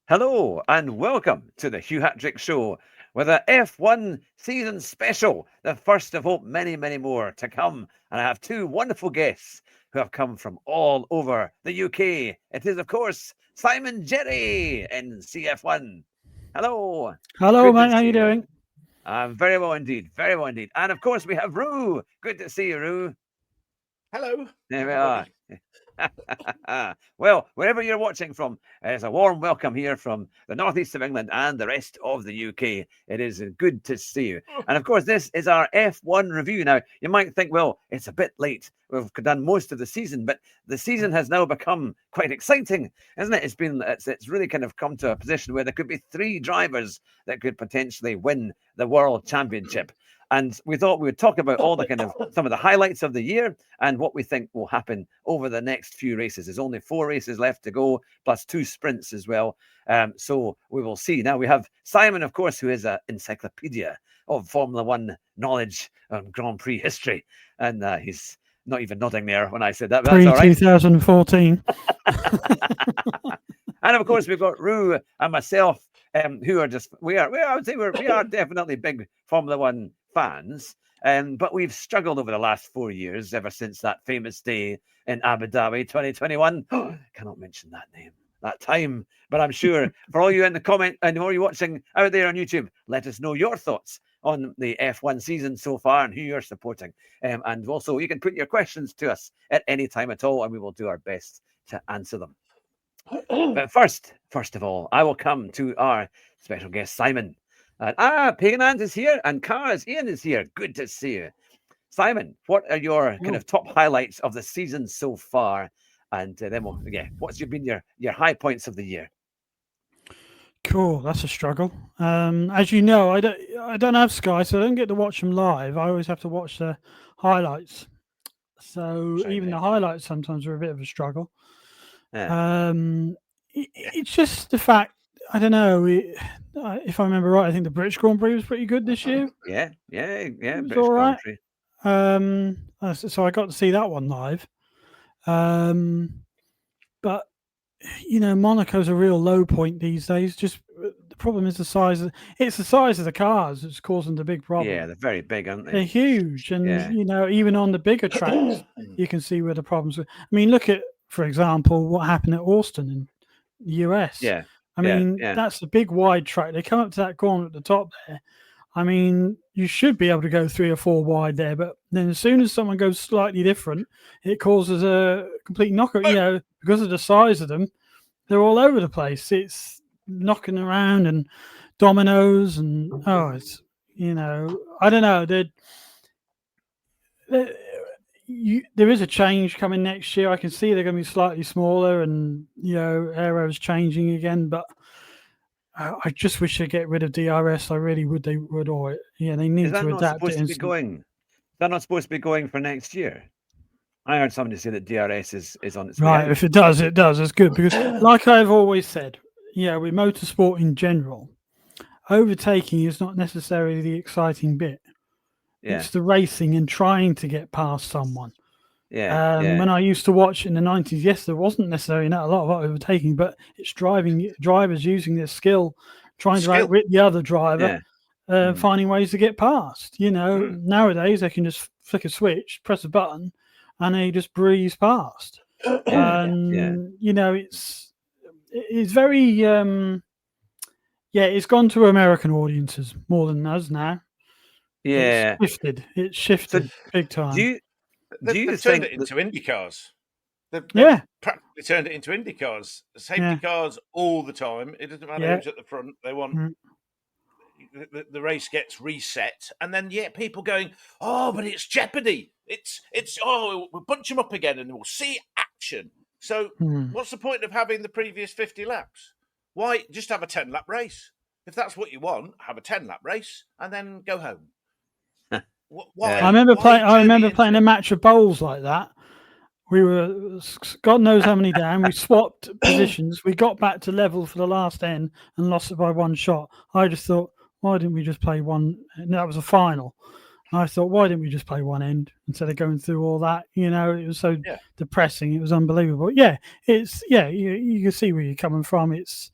Hello and welcome to the Hugh Hattrick Show with a F1 season special, the first of hope many, many more to come. And I have two wonderful guests who have come from all over the UK. It is, of course, Simon Jerry in CF1. Hello. Hello, Good to mate. How see you you. doing? I'm very well indeed. Very well indeed. And of course, we have Roo. Good to see you, Roo. Hello. There we are. Well, wherever you're watching from, it's a warm welcome here from the northeast of England and the rest of the UK. It is good to see you. And of course, this is our F1 review. Now, you might think, well, it's a bit late. We've done most of the season, but the season has now become quite exciting, isn't it? It's really kind of come to a position where there could be three drivers that could potentially win the World Championship. And we thought we would talk about all the kind of some of the highlights of the year and what we think will happen over the next few races. There's only 4 races left to go, plus 2 sprints as well. So we will see. Now we have Simon, of course, who is an encyclopedia of Formula One knowledge and Grand Prix history. And he's not even nodding there when I said that. But that's all right. 2014. And of course, we've got Roo and myself, who are just I would say we are definitely big Formula One fans. But we've struggled over the last 4 years, ever since that famous day in Abu Dhabi 2021. Cannot mention that name, that time. But I'm sure for all you in the comment and all you watching out there on YouTube, let us know your thoughts on the F1 season so far and who you're supporting. And also, you can put your questions to us at any time at all, and we will do our best to answer them. But first of all, I will come to our special guest, Simon. Pagan Ant is here, and Cars Ian is here. Good to see you. Simon, what are your kind of top highlights of the season so far? And then what's been your high points of the year? Cool, that's a struggle. As you know, I don't have Sky, so I don't get to watch them live. I always have to watch the highlights. So even the highlights sometimes are a bit of a struggle. Yeah. It's just the fact. I don't know. If I remember right, I think the British Grand Prix was pretty good this year. Yeah. British Grand Prix. So I got to see that one live. But Monaco's a real low point these days. Just the problem is the size of the cars that's causing the big problem. Yeah, they're very big, aren't they? They're huge, and even on the bigger tracks, you can see where the problems are. I mean, look at, for example, what happened at Austin in the US. Yeah. I mean, that's a big wide track. They come up to that corner at the top there. I mean, you should be able to go 3 or 4 wide there, but then as soon as someone goes slightly different, it causes a complete knockout. Because of the size of them, they're all over the place. It's knocking around and dominoes, and it's I don't know. There is a change coming next year. I can see they're going to be slightly smaller, and aero's changing again, but. I just wish they'd get rid of DRS. I really would. They would, or they need to adapt it. Is that not supposed to be going for next year? I heard somebody say that DRS is on its way. Right, if it does, it does. It's good because, like I've always said, with motorsport in general, overtaking is not necessarily the exciting bit. Yeah. It's the racing and trying to get past someone. When I used to watch in the 90s, yes, there wasn't necessarily not a lot of overtaking, but it's drivers using their skill, trying to outrip the other driver, finding ways to get past. Nowadays they can just flick a switch, press a button, and they just breeze past. And it's very it's gone to American audiences more than us now. Yeah, it's shifted big time. They've turned it into Indy cars. They've practically turned it into Indy cars. Safety cars all the time. It doesn't matter who's at the front. They want the race gets reset, and then people going, but it's jeopardy. It's we'll bunch them up again, and we'll see action. So what's the point of having the previous 50 laps? Why just have a 10-lap race? If that's what you want, have a 10-lap race and then go home. Why? I remember playing a match of bowls like that. We were God knows how many down. We swapped positions. We got back to level for the last end and lost it by 1 shot. I just thought, why didn't we just play one? And that was a final. I thought, why didn't we just play one end instead of going through all that? It was so depressing. It was unbelievable. You can see where you're coming from. It's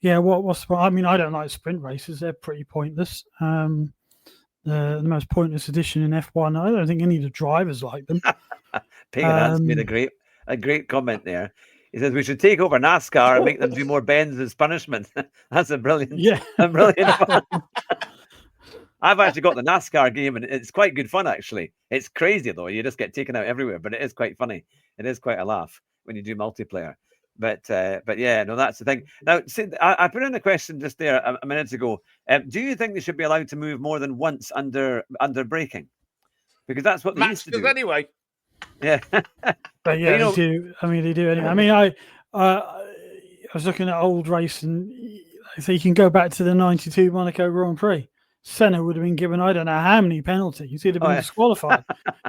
Yeah, I mean, I don't like sprint races. They're pretty pointless. The most pointless edition in F1. I don't think any of the drivers like them. Pagan Hans made a great comment there. He says we should take over NASCAR and make them do more bends as punishment. That's a brilliant one. I've actually got the NASCAR game, and it's quite good fun, actually. It's crazy, though. You just get taken out everywhere, but it is quite funny. It is quite a laugh when you do multiplayer. But yeah, no, that's the thing. Now, see, I put in a question just there a minute ago. Do you think they should be allowed to move more than once under braking? Because that's what they used to do. Anyway. Yeah. But yeah, they do. I mean, they do anyway. I mean, I was looking at old racing. So you can go back to the 92 Monaco Grand Prix. Senna would have been given, I don't know how many penalties. He'd have been disqualified.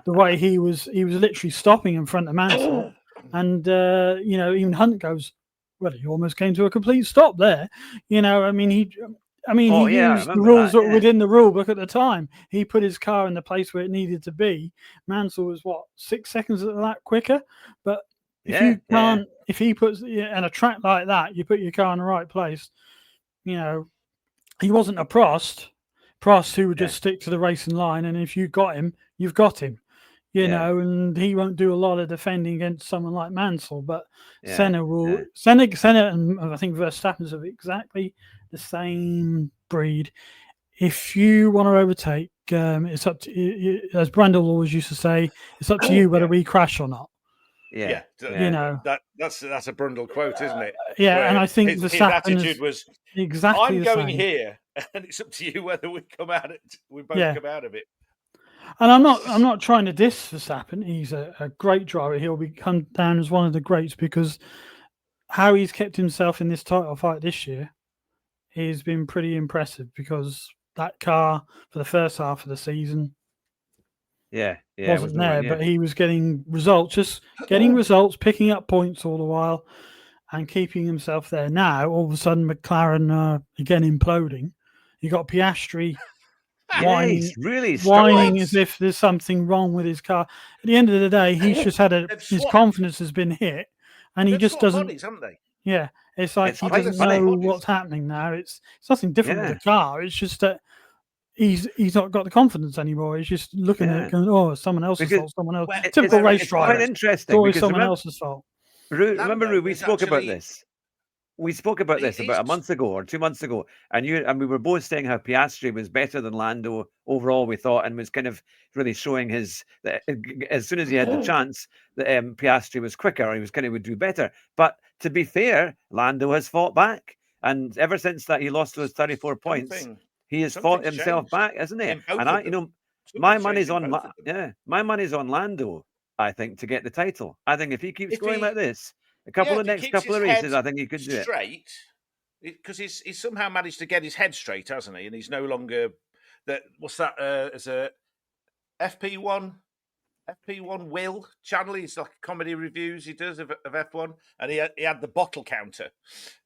The way he was literally stopping in front of Mansell. And, even Hunt goes, well, he almost came to a complete stop there. I mean, he used the rules that were within the rule book at the time. He put his car in the place where it needed to be. Mansell was, 6 seconds at that quicker? But if he puts, in a track like that, you put your car in the right place, he wasn't a Prost who would just stick to the racing line, and if you got him, you've got him, and he won't do a lot of defending against someone like Mansell. But Senna will. Senna, and I think Verstappen's of exactly the same breed. If you want to overtake, it's up to, as Brandel always used to say, it's up to you whether we crash or not. That's a Brundle quote, isn't it? And I think his attitude was exactly I'm the going same. here, and it's up to you whether we come out it. We both come out of it. And I'm not trying to diss Verstappen. He's a great driver. He'll come down as one of the greats because how he's kept himself in this title fight this year has been pretty impressive. Because that car for the first half of the season. Wasn't there, but he was getting results, picking up points all the while, and keeping himself there. Now, all of a sudden, McLaren are again imploding. You got Piastri whining as if there's something wrong with his car. At the end of the day, he's just had his confidence has been hit, and he just doesn't. Bodies, haven't they? Yeah, it's like he doesn't know what's happening now. It's nothing different with the car. It's just that. He's not got the confidence anymore. He's just looking at it going, oh, it's someone else's fault, someone else. Typical race driver. Quite interesting. It's always someone else's fault. Remember, we spoke about this. We spoke about this about a month ago or 2 months ago, and we were both saying how Piastri was better than Lando overall, we thought, and was kind of really showing as soon as he had the chance, that Piastri was quicker, or he was would do better. But to be fair, Lando has fought back, and ever since that he lost those 34 points. He has fought himself back, isn't he? And my money's on Lando. I think to get the title. I think if he keeps going like this, a couple of races, I think he could do it straight. Because he's somehow managed to get his head straight, hasn't he? And he's no longer that. What's that? As a FP1 Will channel. He's like comedy reviews he does of F1, and he had the bottle counter,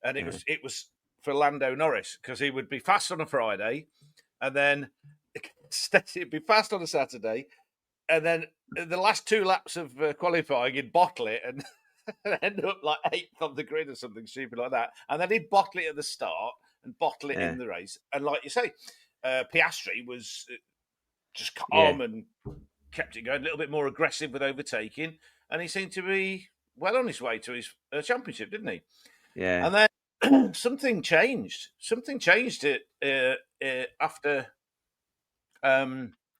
and it was. For Lando Norris, because he would be fast on a Friday, and then he'd be fast on a Saturday, and then the last 2 laps of qualifying, he'd bottle it and end up like 8th on the grid or something stupid like that. And then he'd bottle it at the start and bottle it in the race. And like you say, Piastri was just calm and kept it going, a little bit more aggressive with overtaking, and he seemed to be well on his way to his championship, didn't he? Yeah. And then something changed. Something changed after.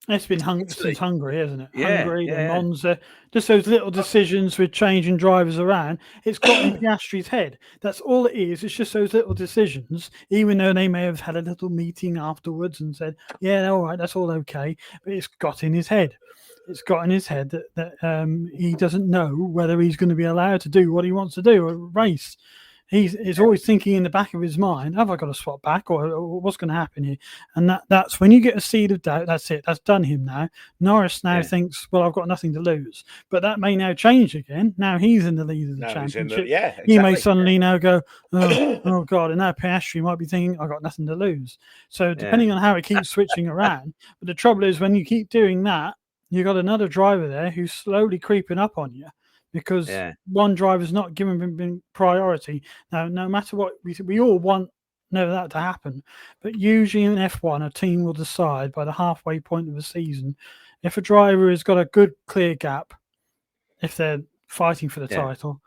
It's been since Hungary, isn't it? Hungary, the Monza, just those little decisions with changing drivers around. It's got in Piastri's head. That's all it is. It's just those little decisions, even though they may have had a little meeting afterwards and said, "Yeah, all right, that's all okay," but it's got in his head. It's got in his head that he doesn't know whether he's going to be allowed to do what he wants to do, a race. He's always thinking in the back of his mind, have I got to swap back or what's going to happen here? And that's when you get a seed of doubt, that's it. That's done him now. Norris now thinks, well, I've got nothing to lose. But that may now change again. Now he's in the lead of the championship. Exactly. He may suddenly now go, oh God, and now Piastri might be thinking, I've got nothing to lose. So depending on how it keeps switching around. But the trouble is when you keep doing that, you've got another driver there who's slowly creeping up on you. Because one driver's not given priority. Now, no matter what, we all want never that to happen. But usually in F1, a team will decide by the halfway point of the season if a driver has got a good clear gap, if they're fighting for the title,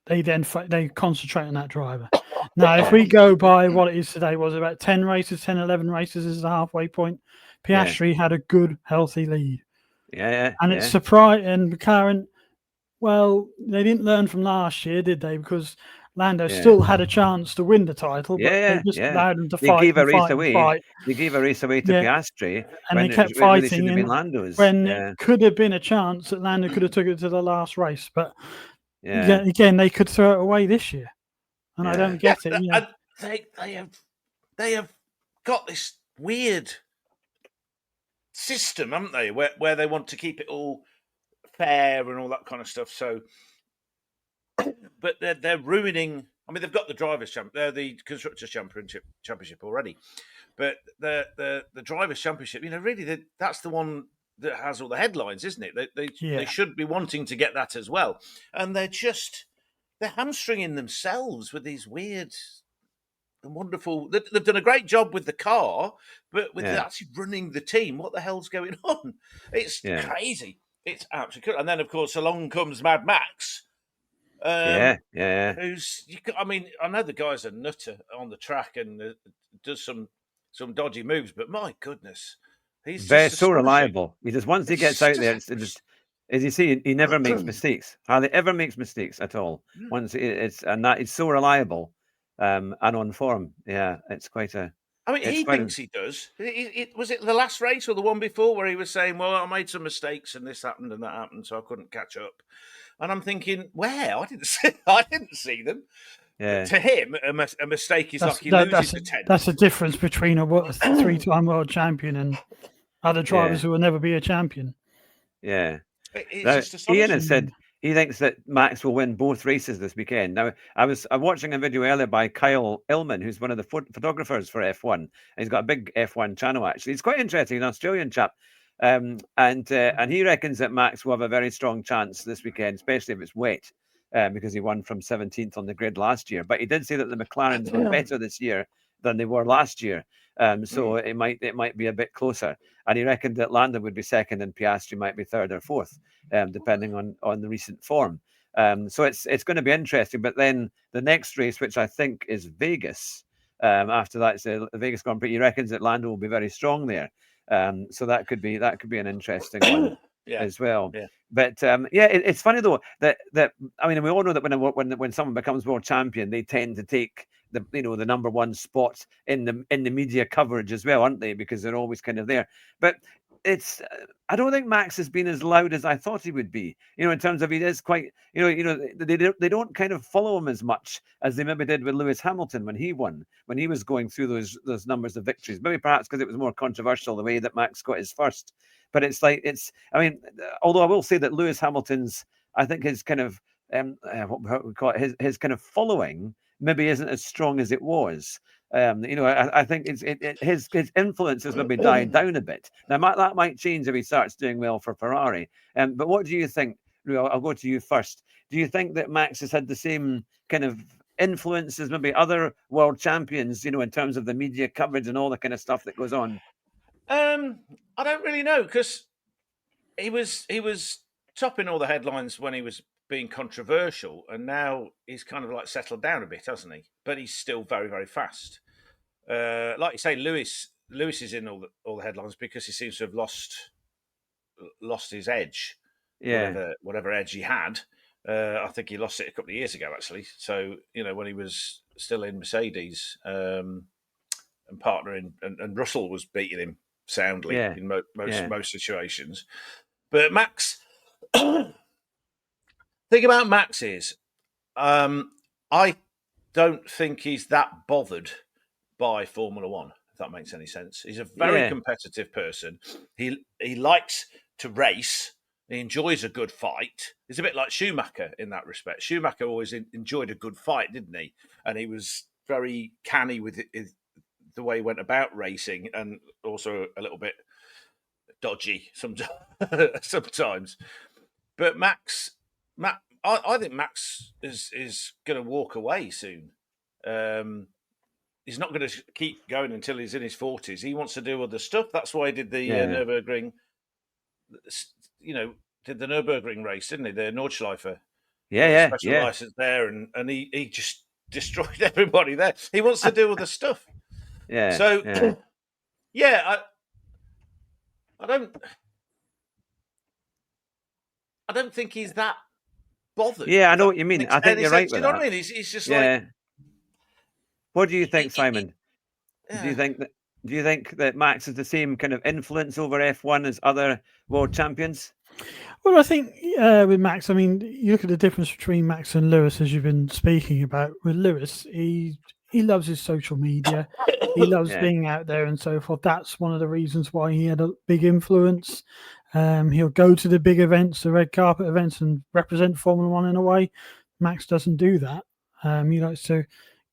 they then they concentrate on that driver. Now, if we go by what it is today, was about 10 races, 10, 11 races is the halfway point. Piastri had a good, healthy lead. And it's surprising. And McLaren, well, they didn't learn from last year, did they? Because Lando still had a chance to win the title, but they just allowed him to fight. They gave a race away. They gave a race away to Piastri, and they kept fighting. Really Lando's. When it could have been a chance that Lando could have took it to the last race, but again, they could throw it away this year, and I don't get it. And they have got this weird system, haven't they, where they want to keep it all fair and all that kind of stuff. So, but they're ruining. I mean, they've got the the constructors championship already, but the drivers' championship. Really, that's the one that has all the headlines, isn't it? They should be wanting to get that as well, and they're hamstringing themselves with these weird and wonderful. They've done a great job with the car, but with actually running the team, what the hell's going on? It's crazy. It's absolutely cool. And then, of course, along comes Mad Max. Who's? I mean, I know the guy's a nutter on the track and does some dodgy moves, but my goodness, he's so reliable. He just once he gets out there, it's just, as you see, he never makes mistakes. Hardly ever makes mistakes at all. Once he's so reliable and on form. Yeah, it's quite a. I mean, he thinks he does. Was it the last race or the one before where he was saying, "Well, I made some mistakes and this happened and that happened, so I couldn't catch up." And I'm thinking, where? I didn't see them. Yeah. To him, a mistake is like he loses the 10. That's the difference between a 3-time world champion and other drivers who will never be a champion. Yeah. It's just Ian has said he thinks that Max will win both races this weekend. Now, I'm watching a video earlier by Kyle Illman, who's one of the photographers for F1. And he's got a big F1 channel, actually. It's quite interesting, an Australian chap. And he reckons that Max will have a very strong chance this weekend, especially if it's wet, because he won from 17th on the grid last year. But he did say that the McLarens were better this year than they were last year. So it might be a bit closer. And he reckoned that Lando would be second and Piastri might be third or fourth, depending on the recent form. So it's going to be interesting. But then the next race, which I think is Vegas, after that, it's the Vegas Grand Prix, he reckons that Lando will be very strong there. So that could be an interesting one as well. Yeah. But it's funny though that I mean, we all know that when someone becomes world champion, they tend to take the number one spot in the media coverage as well, aren't they? Because they're always kind of there. But I don't think Max has been as loud as I thought he would be. In terms of he is quite. They don't kind of follow him as much as they maybe did with Lewis Hamilton when he won, when he was going through those numbers of victories. Maybe perhaps because it was more controversial the way that Max got his first. But I mean, although I will say that Lewis Hamilton's, I think his kind of what we call it, his kind of following maybe isn't as strong as it was. I think his influence has maybe died down a bit. Now that might change if he starts doing well for Ferrari. But what do you think? I'll go to you first. Do you think that Max has had the same kind of influence as maybe other world champions? In terms of the media coverage and all the kind of stuff that goes on. I don't really know, because he was topping all the headlines when he was being controversial, and now he's kind of like settled down a bit, hasn't he? But he's still very, very fast. Like you say, Lewis is in all the headlines because he seems to have lost his edge. Yeah, whatever edge he had. I think he lost it a couple of years ago, actually. So when he was still in Mercedes and partnering, and Russell was beating him soundly in most situations. But Max, thing about Max is, I don't think he's that bothered by Formula One, if that makes any sense. He's a very competitive person. He likes to race. He enjoys a good fight. He's a bit like Schumacher in that respect. Schumacher always enjoyed a good fight, didn't he? And he was very canny with the way he went about racing, and also a little bit dodgy sometimes. But Max, I think Max is going to walk away soon. he's not going to keep going until he's in his 40s. He wants to do other stuff. That's why he did the Nürburgring. Did the Nürburgring race, didn't he? The Nordschleife. Special license there, and he just destroyed everybody there. He wants to do other stuff. Yeah. So, I don't think he's that bothered. Yeah, I know what you mean. I think you're right with that. You know what I mean? He's just like. What do you think, Simon? Do you think that Max has the same kind of influence over F1 as other world champions? Well, I think with Max, I mean, you look at the difference between Max and Lewis, as you've been speaking about. With Lewis, he loves his social media. He loves being out there and so forth. That's one of the reasons why he had a big influence. He'll go to the big events, the red carpet events, and represent Formula One in a way. Max doesn't do that. He likes to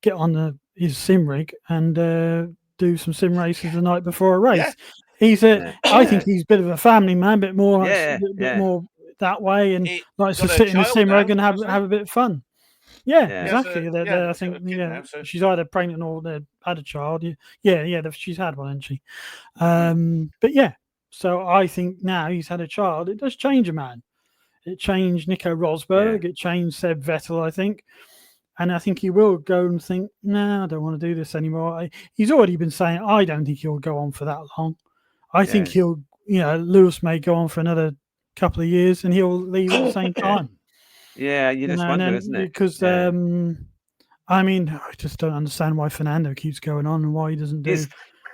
get on his sim rig and do some sim races the night before a race. Yeah. I think he's a bit of a family man, a bit more that way, and likes to sit in the sim rig and have a bit of fun. Exactly. I think she's either pregnant or they had a child. She's had one, hasn't she? But so I think now he's had a child. It does change a man. It changed Nico Rosberg. It changed Seb Vettel, I think. And I think he will go and think, no, I don't want to do this anymore. He's already been saying, I don't think he'll go on for that long. I think Lewis may go on for another couple of years and he'll leave at the same time. Yeah, you just wonder, isn't it? Because, I mean, I just don't understand why Fernando keeps going on and why he doesn't do...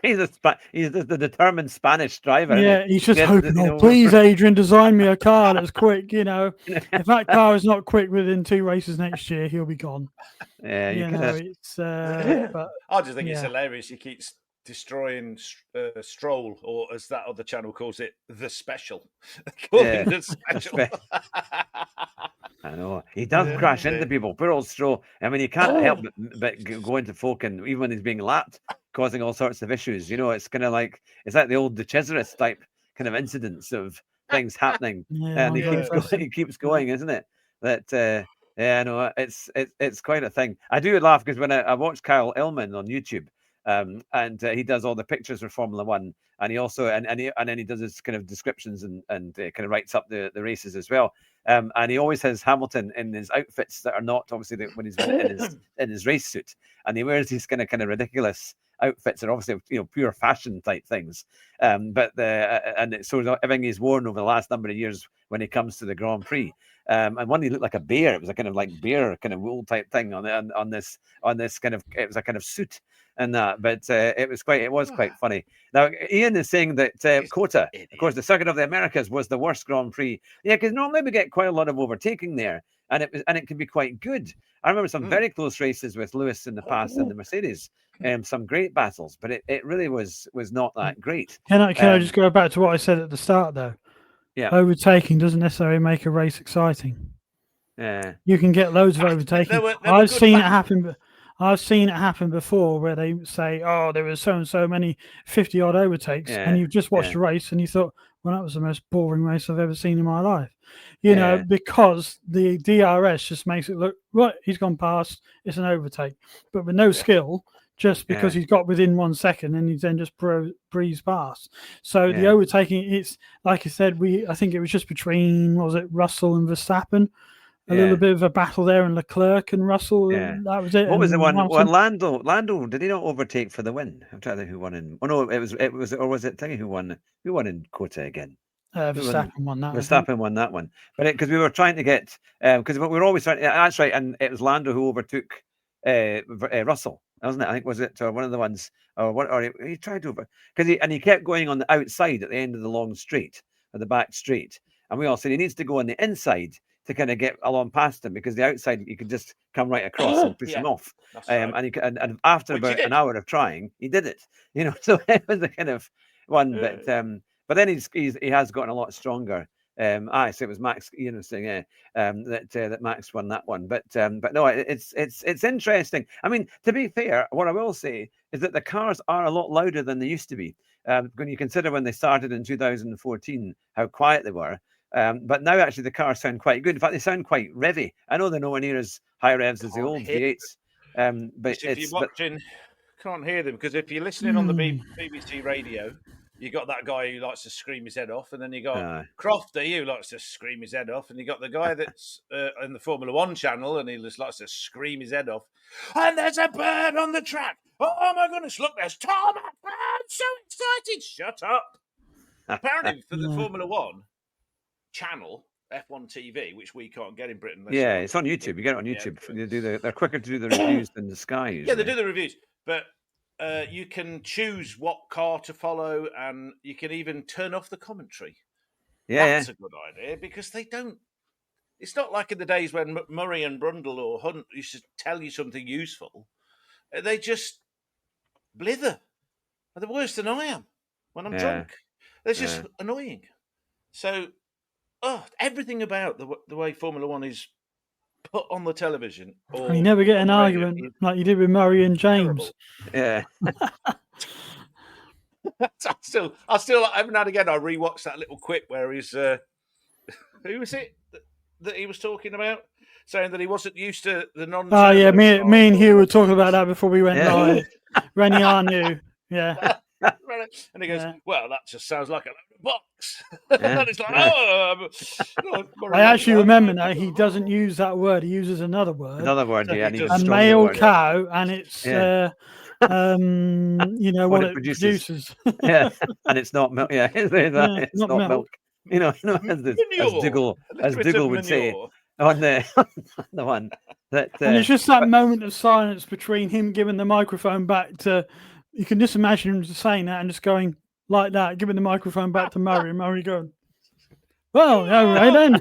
He's the determined Spanish driver. Yeah, he's just hoping, please, Adrian, design me a car that's quick. If that car is not quick within 2 races next year, he'll be gone. Yeah, it's. But, I just think it's hilarious. He keeps destroying Stroll, or as that other channel calls it, the special. The special. I know he does crash into people. Poor old Stroll. I mean, you can't help but go into folk, and even when he's being lapped, causing all sorts of issues. It's kind of like the old De Cesaris type kind of incidents of things happening, and he keeps going, isn't it? That it's quite a thing. I do laugh because when I watch Kyle Illman on YouTube, and he does all the pictures for Formula One, and he also and then he does his kind of descriptions and kind of writes up the races as well. And he always has Hamilton in his outfits that are not obviously when he's in his race suit, and he wears these kind of ridiculous outfits that are obviously pure fashion type things. But everything he's worn over the last number of years when he comes to the Grand Prix. And one he looked like a bear. It was a kind of like bear kind of wool type thing on this kind of, it was a kind of suit and that. But it was quite funny. Now Ian is saying that Kota, of course, the Circuit of the Americas was the worst Grand Prix. Yeah, because normally we get quite a lot of overtaking there, and it can be quite good. I remember some very close races with Lewis in the past and the Mercedes. Some great battles, but it really was not that great. Can I just go back to what I said at the start though? Yeah, overtaking doesn't necessarily make a race exciting. Yeah, you can get loads of overtaking. I've seen it happen before where they say, "Oh, there was so and so many 50-odd overtakes," and you've just watched a race and you thought, "Well, that was the most boring race I've ever seen in my life." Because the DRS just makes it look right. He's gone past. It's an overtake, but with no skill. Just because he's got within 1 second and he's then just breezed past. So the overtaking, it's like I said, I think it was just between, Russell and Verstappen? A little bit of a battle there, and Leclerc and Russell. Yeah. That was it. What was the one? Well, Lando, did he not overtake for the win? I'm trying to think who won in. Oh no, it was, or was it Thingy who won? Who won in Kota again? Verstappen won that. Verstappen won that one. But because we were trying to get, because we were always trying. That's right, and it was Lando who overtook Russell. Wasn't it? I think was it one of the ones, or he tried to over because he kept going on the outside at the end of the long straight, or the back straight, and we all said he needs to go on the inside to kind of get along past him because the outside you could just come right across and push him off. Right. And after about an hour of trying, he did it. So it was a kind of one, but then he has gotten a lot stronger. So it was Max, saying that Max won that one, but no, it's interesting. I mean, to be fair, what I will say is that the cars are a lot louder than they used to be. When you consider when they started in 2014, how quiet they were. But now actually the cars sound quite good. In fact, they sound quite revvy. I know they're nowhere near as high revs as the old V8s. But if you're watching Can't hear them because if you're listening on the BBC radio, you got that guy who likes to scream his head off, and then you got Crofty who likes to scream his head off, and you got the guy that's in the Formula One channel, and he just likes to scream his head off. And there's a bird on the track. Oh my goodness! Look, there's tarmac. I'm so excited. Shut up. Apparently, for the Formula One channel, F1 TV, which we can't get in Britain. Yeah, it's on YouTube. You get it on YouTube. They're quicker to do the reviews than the Sky. Usually. Yeah, they do the reviews, but you can choose what car to follow, and you can even turn off the commentary. Yeah, that's a good idea because they don't. It's not like in the days when Murray and Brundle or Hunt used to tell you something useful. They just blither. They're worse than I am when I'm drunk. They're just annoying. So, everything about the way Formula One is put on the television. Or you never get an argument like you did with Murray and James. Yeah. I still every now and again I rewatch that little quip where he's who was it that he was talking about, saying that he wasn't used to the non. Oh yeah, me and Hugh were talking about that before we went live. Rennie, I knew, yeah. And he goes, "Well, that just sounds like a box." And it's like, I actually remember now he doesn't use that word; he uses another word. Another word, yeah. A male cow, and it's what it produces. Yeah, and it's not milk. Yeah, it's not milk. You know, as Diggle would say on the one that. And it's just that moment of silence between him giving the microphone back to. You can just imagine him just saying that and just going like that, giving the microphone back to Murray, and Murray going, "Well, all right then."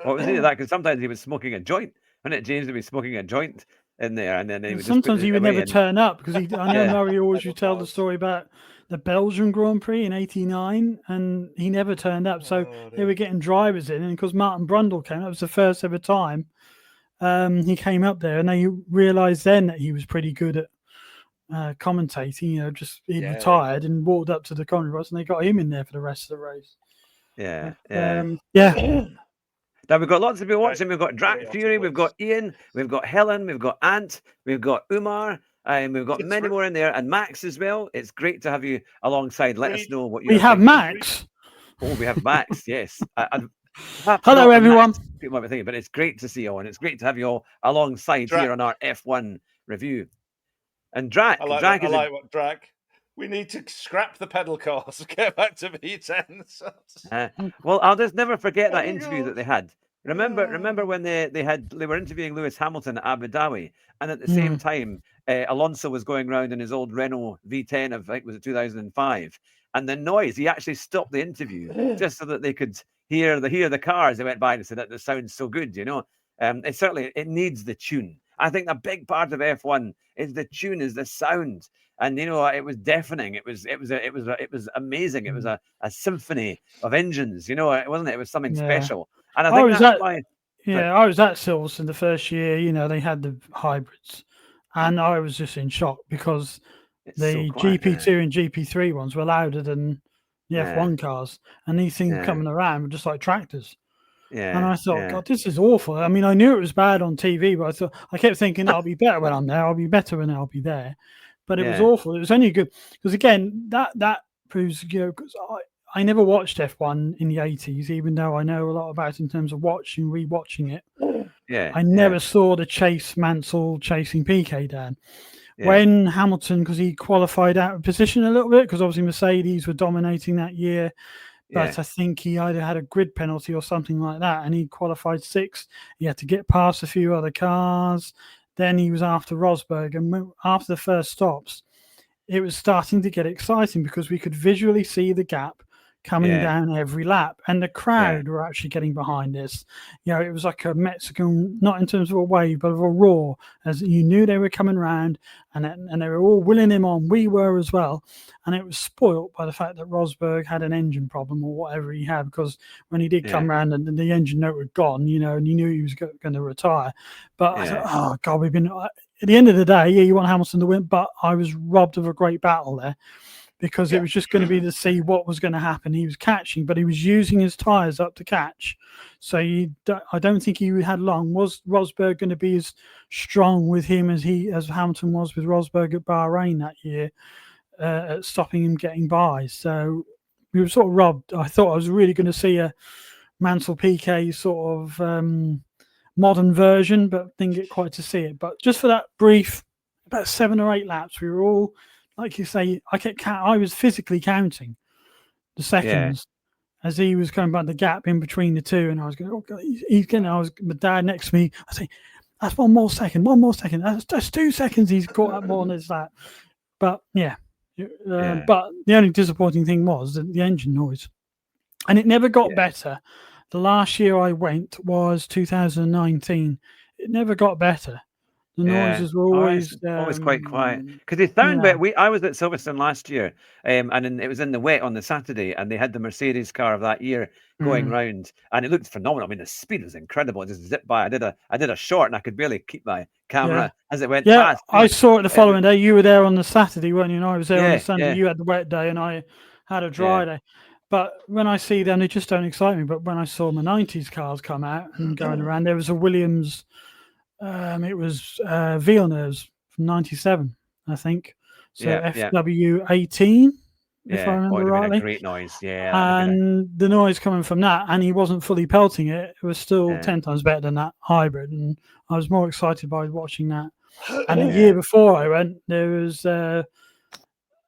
What was it that? Because sometimes he was smoking a joint, and it James would be smoking a joint in there, and then he would sometimes he would never turn up because I know Murray always would tell the story about the Belgian Grand Prix in '89, and he never turned up. So they were getting drivers in, and because Martin Brundle came, that was the first ever time he came up there, and they realised then that he was pretty good at commentating. He retired and walked up to the commentary box, and they got him in there for the rest of the race. Yeah. Now we've got lots of people watching. We've got Drac Fury, we've got Ian, we've got Helen, we've got Ant, we've got Umar, and we've got many more in there, and Max as well. It's great to have you alongside. Let us know what you. We have Max. Oh, we have Max. Yes. Hello, everyone. People might be thinking, but it's great to see you all, and it's great to have you all alongside here on our F1 review. And Drac, I like what Drac. We need to scrap the pedal cars, get back to V10s. Well, I'll just never forget that interview that they had. Remember when they were interviewing Lewis Hamilton at Abu Dhabi, and at the same time, Alonso was going around in his old Renault V10 of, I think, was it 2005, and the noise. He actually stopped the interview just so that they could hear the cars. They went by and said that the sound's so good, it needs the tune. I think a big part of F1 is the tune, is the sound, and it was deafening. It was amazing. It was a symphony of engines. Wasn't it? It was something special. And I think I was at Silverstone the first year. They had the hybrids, and I was just in shock because the GP2 and GP3 ones were louder than the F1 cars, and these things coming around were just like tractors. Yeah, and I thought, God, this is awful. I mean, I knew it was bad on TV, but I kept thinking I'll be better when I'm there. I'll be better when I'll be there. But it was awful. It was only good because, again, that proves, because I never watched F1 in the 80s, even though I know a lot about it in terms of rewatching it. Yeah, I never saw the Chase Mansell chasing PK down. Yeah. When Hamilton, because he qualified out of position a little bit, because obviously Mercedes were dominating that year. But I think he either had a grid penalty or something like that, and he qualified 6th. He had to get past a few other cars. Then he was after Rosberg, and after the first stops, it was starting to get exciting because we could visually see the gap coming down every lap, and the crowd were actually getting behind this. It was like a Mexican, not in terms of a wave, but of a roar, as you knew they were coming round, and they were all willing him on. We were as well, and it was spoilt by the fact that Rosberg had an engine problem or whatever he had, because when he did come round and the engine note had gone, and you knew he was going to retire. But I thought, oh God, we've been at the end of the day, you want Hamilton to win, but I was robbed of a great battle there. because it was just going to be to see what was going to happen. He was catching, but he was using his tyres up to catch. So I don't think he had long. Was Rosberg going to be as strong with him as Hamilton was with Rosberg at Bahrain that year, at stopping him getting by? So we were sort of robbed. I thought I was really going to see a Mansell Piquet sort of modern version, but didn't get quite to see it. But just for that brief, about 7 or 8 laps, we were all, like you say, I was physically counting the seconds as he was coming back, the gap in between the two, and I was going, oh God, he's getting. I was my dad next to me. I say, that's one more second. That's 2 seconds. He's caught up more than that. But but the only disappointing thing was the engine noise, and it never got better. The last year I went was 2019. It never got better. The noises were always quite quiet because they found that I was at Silverstone last year, and it was in the wet on the Saturday, and they had the Mercedes car of that year going round, and it looked phenomenal. I mean, the speed was incredible. It just zipped by. I did a short, and I could barely keep my camera as it went past. I saw it the following day. You were there on the Saturday, weren't you? And I was there on the Sunday. Yeah. You had the wet day, and I had a dry day. But when I see them, they just don't excite me. But when I saw my 90s cars come out and going around, there was a Williams. It was Villeneuve's from 97, I think. So FW18, if I remember rightly. A great noise, and the noise coming from that, and he wasn't fully pelting it. It was still 10 times better than that hybrid, and I was more excited by watching that. And the year before I went, there was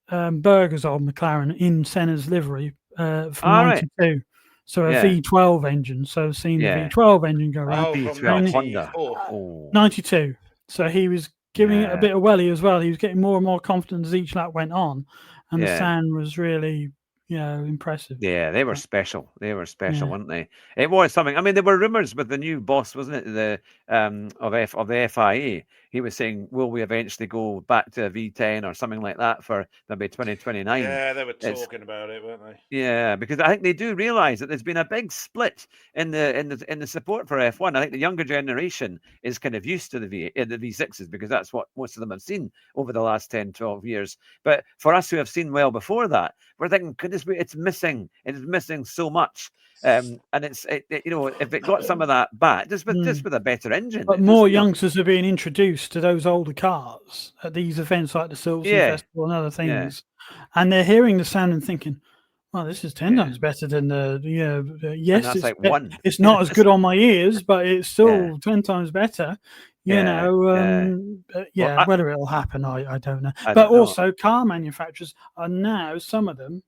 Berger's old McLaren in Senna's livery from 92. Right. So a V12 engine. So seeing the V12 engine go around. V12 Honda. 92. So he was giving it a bit of welly as well. He was getting more and more confident as each lap went on. And the sound was really, impressive. Yeah, they were special. They were special, weren't they? It was something. I mean, there were rumours with the new boss, wasn't it? Of the FIA. He was saying, will we eventually go back to a V10 or something like that for maybe 2029? Yeah, they were talking about it, weren't they? Yeah, because I think they do realise that there's been a big split in the support for F1. I think the younger generation is kind of used to the V6s because that's what most of them have seen over the last 10, 12 years. But for us who have seen well before that, we're thinking, goodness, it's missing. It's missing so much. And if it got some of that back, just with a better engine. But more youngsters are being introduced to those older cars at these events like the Silverstone Festival and other things, and they're hearing the sound and thinking, "Well, this is 10 times better than yes, it's not as good on my ears, but it's still 10 times better." Whether it'll happen, I don't know. But also, car manufacturers are now, some of them,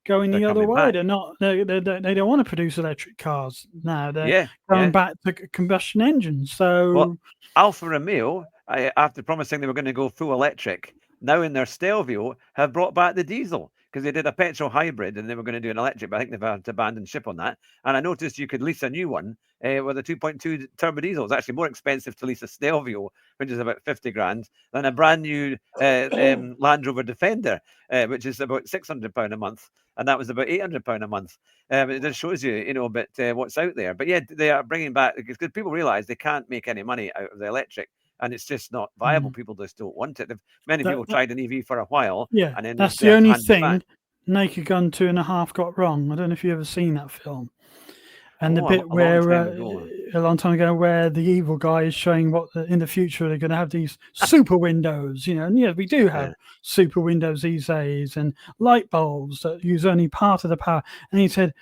going the other way. They're not. They don't want to produce electric cars now. They're going back to combustion engines. So Alfa Romeo, after promising they were going to go full electric, now in their Stelvio have brought back the diesel because they did a petrol hybrid and they were going to do an electric, but I think they've had to abandon ship on that. And I noticed you could lease a new one with a 2.2 turbo diesel. It's actually more expensive to lease a Stelvio, which is about 50 grand, than a brand new Land Rover Defender, which is about £600 a month. And that was about £800 a month. It just shows you, a bit what's out there. But they are bringing back, because people realize they can't make any money out of the electric. And it's just not viable. People just don't want it. Many people tried an EV for a while. Yeah, and then that's the only thing Naked Gun 2.5 got wrong. I don't know if you've ever seen that film. And the bit where a long time ago, where the evil guy is showing what in the future they're going to have these super windows, and we do have super windows these days, and light bulbs that use only part of the power. And he said,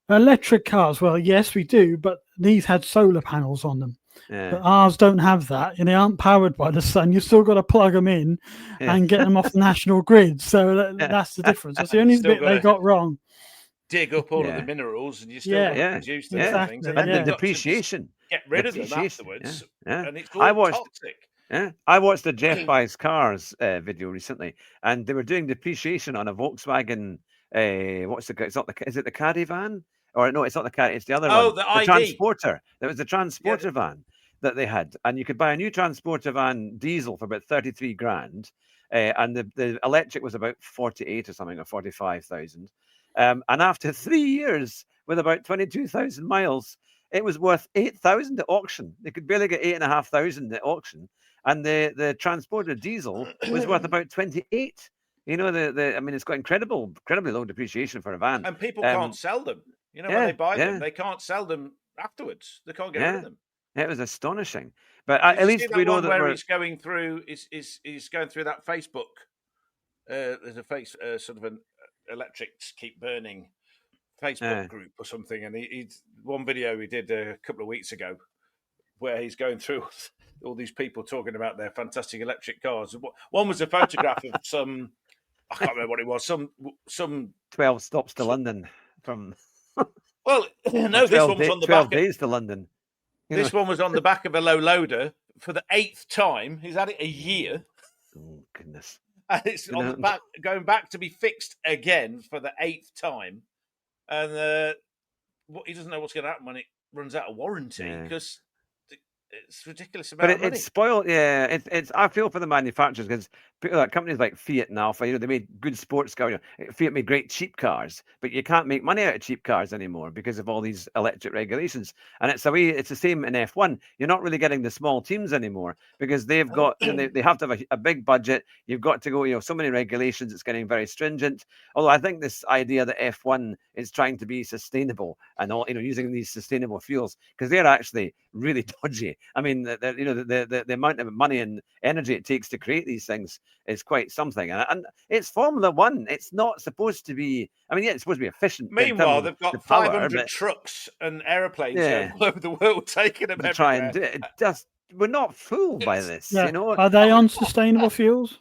electric cars, well, yes, we do, but these had solar panels on them. Yeah. But ours don't have that, and they aren't powered by the sun. You've still got to plug them in and get them off the national grid. So that's the difference. That's the only bit they got wrong. Dig up all of the minerals, and you still got to produce them things. And the depreciation. Get rid of them afterwards. And it's all toxic. Yeah, I watched the Jeff Buys Cars video recently, and they were doing depreciation on a Volkswagen. Is it the Caddy van? Or no, it's not the Caddy. It's the other one. The Transporter. There was the Transporter van that they had, and you could buy a new Transporter van diesel for about 33 grand, and the electric was about 48 or something, or 45,000. And after 3 years, with about 22,000 miles, it was worth 8,000 at auction. They could barely get 8,500 at auction, and the Transporter diesel was worth about 28. You know, I mean, it's got incredibly low depreciation for a van. And people can't sell them. You know, when they buy them, they can't sell them afterwards. They can't get rid of them. It was astonishing. But at least we know that where he's going through he's going through that Facebook. There's a sort of an electrics keep burning Facebook group or something, and he's one video he did a couple of weeks ago where he's going through all these people talking about their fantastic electric cars. One was a photograph of some, I can't remember what it was, some 12 stops to London from. Well, no, this one was on the 12 days to London. This one was on the back of a low loader for the 8th time. He's had it a year. Oh goodness! And it's on the back, going back to be fixed again for the 8th time, and he doesn't know what's going to happen when it runs out of warranty because it's ridiculous amount of money. It's spoiled. Yeah, it's. I feel for the manufacturers because like companies like Fiat and Alfa, they made good sports cars. Fiat made great cheap cars, but you can't make money out of cheap cars anymore because of all these electric regulations. And it's the same in F1. You're not really getting the small teams anymore because they've got they have to have a big budget. You've got to go, so many regulations. It's getting very stringent. Although I think this idea that F1 is trying to be sustainable and all, using these sustainable fuels because they're actually really dodgy. I mean, the amount of money and energy it takes to create these things is quite something. And it's Formula One. It's not supposed to be. I mean, it's supposed to be efficient. Meanwhile, they've got 500 trucks and airplanes all over the world taking them everywhere. Try and do it. We're not fooled by this. Yeah. Are they on sustainable fuels?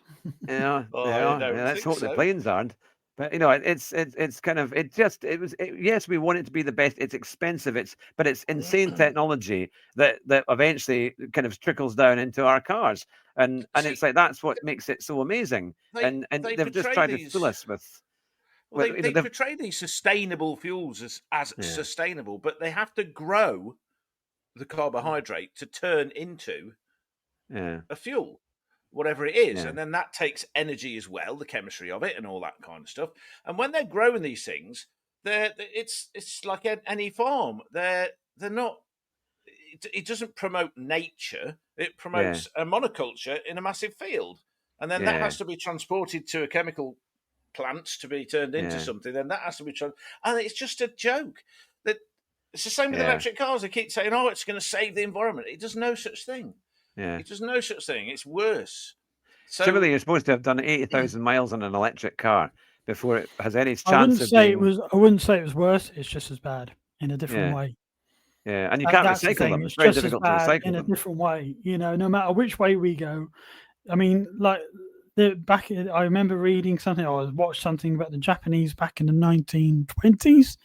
Let's hope the planes aren't. But it's kind of yes, we want it to be the best. It's expensive. But it's insane technology that eventually kind of trickles down into our cars, and it's like that's what makes it so amazing. And they've just tried to fool us with. Well, they portray these sustainable fuels as sustainable, but they have to grow the carbohydrate to turn into a fuel. Whatever it is, and then that takes energy as well, the chemistry of it and all that kind of stuff. And when they're growing these things, it's like any farm. They're not. It doesn't promote nature. It promotes a monoculture in a massive field, and then that has to be transported to a chemical plant to be turned into something. Then that has to be and it's just a joke. That it's the same with electric cars. They keep saying, "Oh, it's going to save the environment." It does no such thing. Yeah, there's no such thing. It's worse. So, similarly, you're supposed to have done 80,000 miles on an electric car before it has any chance I wouldn't of say being... I wouldn't say it was worse. It's just as bad in a different way. Yeah, and you can't recycle them. It's very difficult to recycle them. In a different way. No matter which way we go. I mean, like I remember reading something, or I watched something about the Japanese back in the 1920s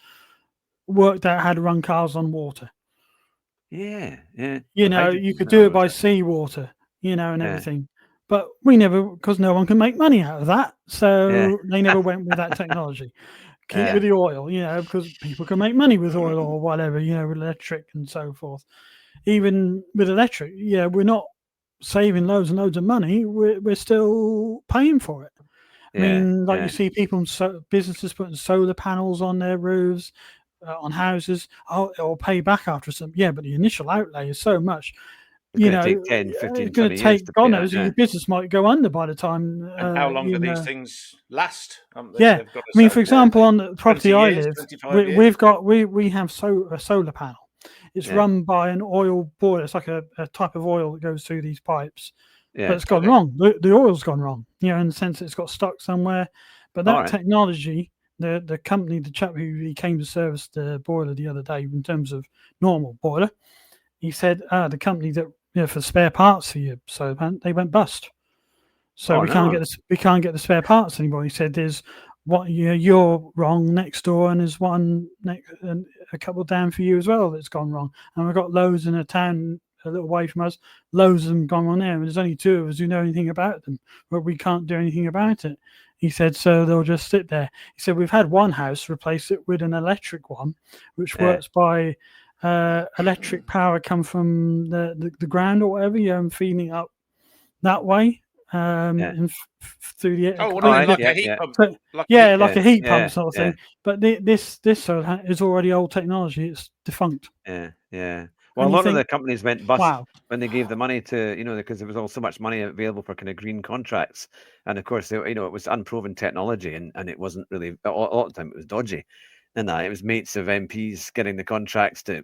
worked out how to run cars on water. Yeah. You could do it by seawater, and everything. But we never, because no one can make money out of that. So they never went with that technology. Keep with the oil, because people can make money with oil or whatever, with electric and so forth. Even with electric, we're not saving loads and loads of money. We're still paying for it. I mean, you see people, businesses putting solar panels on their roofs, on houses. It'll pay back after some. Yeah, but the initial outlay is so much. Take 10, 15, it's going to take, God knows, your business might go under by the time. And how long do these things last? I mean, for example, on the property I live, we have a solar panel. It's run by an oil boiler. It's like a type of oil that goes through these pipes. But it's gone wrong. The oil's gone wrong, in the sense it's got stuck somewhere. But that technology, the company, the chap who came to service the boiler the other day in terms of normal boiler, he said the company that for spare parts for your solar panel, they went bust. So we can't get the spare parts anymore. He said there's you're wrong next door, and there's one and a couple down for you as well that's gone wrong. And we've got loads in a town a little way from us, loads of them gone on there, and there's only 2 of us who know anything about them, but we can't do anything about it. He said, so they'll just sit there. He said, we've had one house replace it with an electric one, which works by electric power come from the ground or whatever, feeding it up that way. And through the like a heat pump. Like a heat pump sort of thing. But this is already old technology. It's defunct. Yeah. Well, Well, a lot of the companies went bust when they gave the money to, because there was all so much money available for kind of green contracts. And of course, it was unproven technology and it wasn't really, a lot of the time it was dodgy. And it was mates of MPs getting the contracts to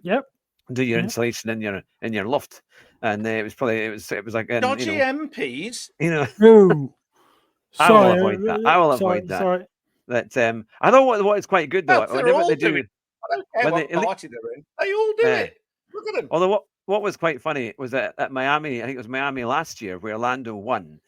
do your insulation in your loft. And it was like dodgy MPs. No. I will avoid that. I will avoid that. Sorry. That I know what is quite good though. They're all doing it. I don't care what party they're in. They all do it. Look at them. Although what was quite funny was that at Miami, I think it was Miami last year, where Lando won.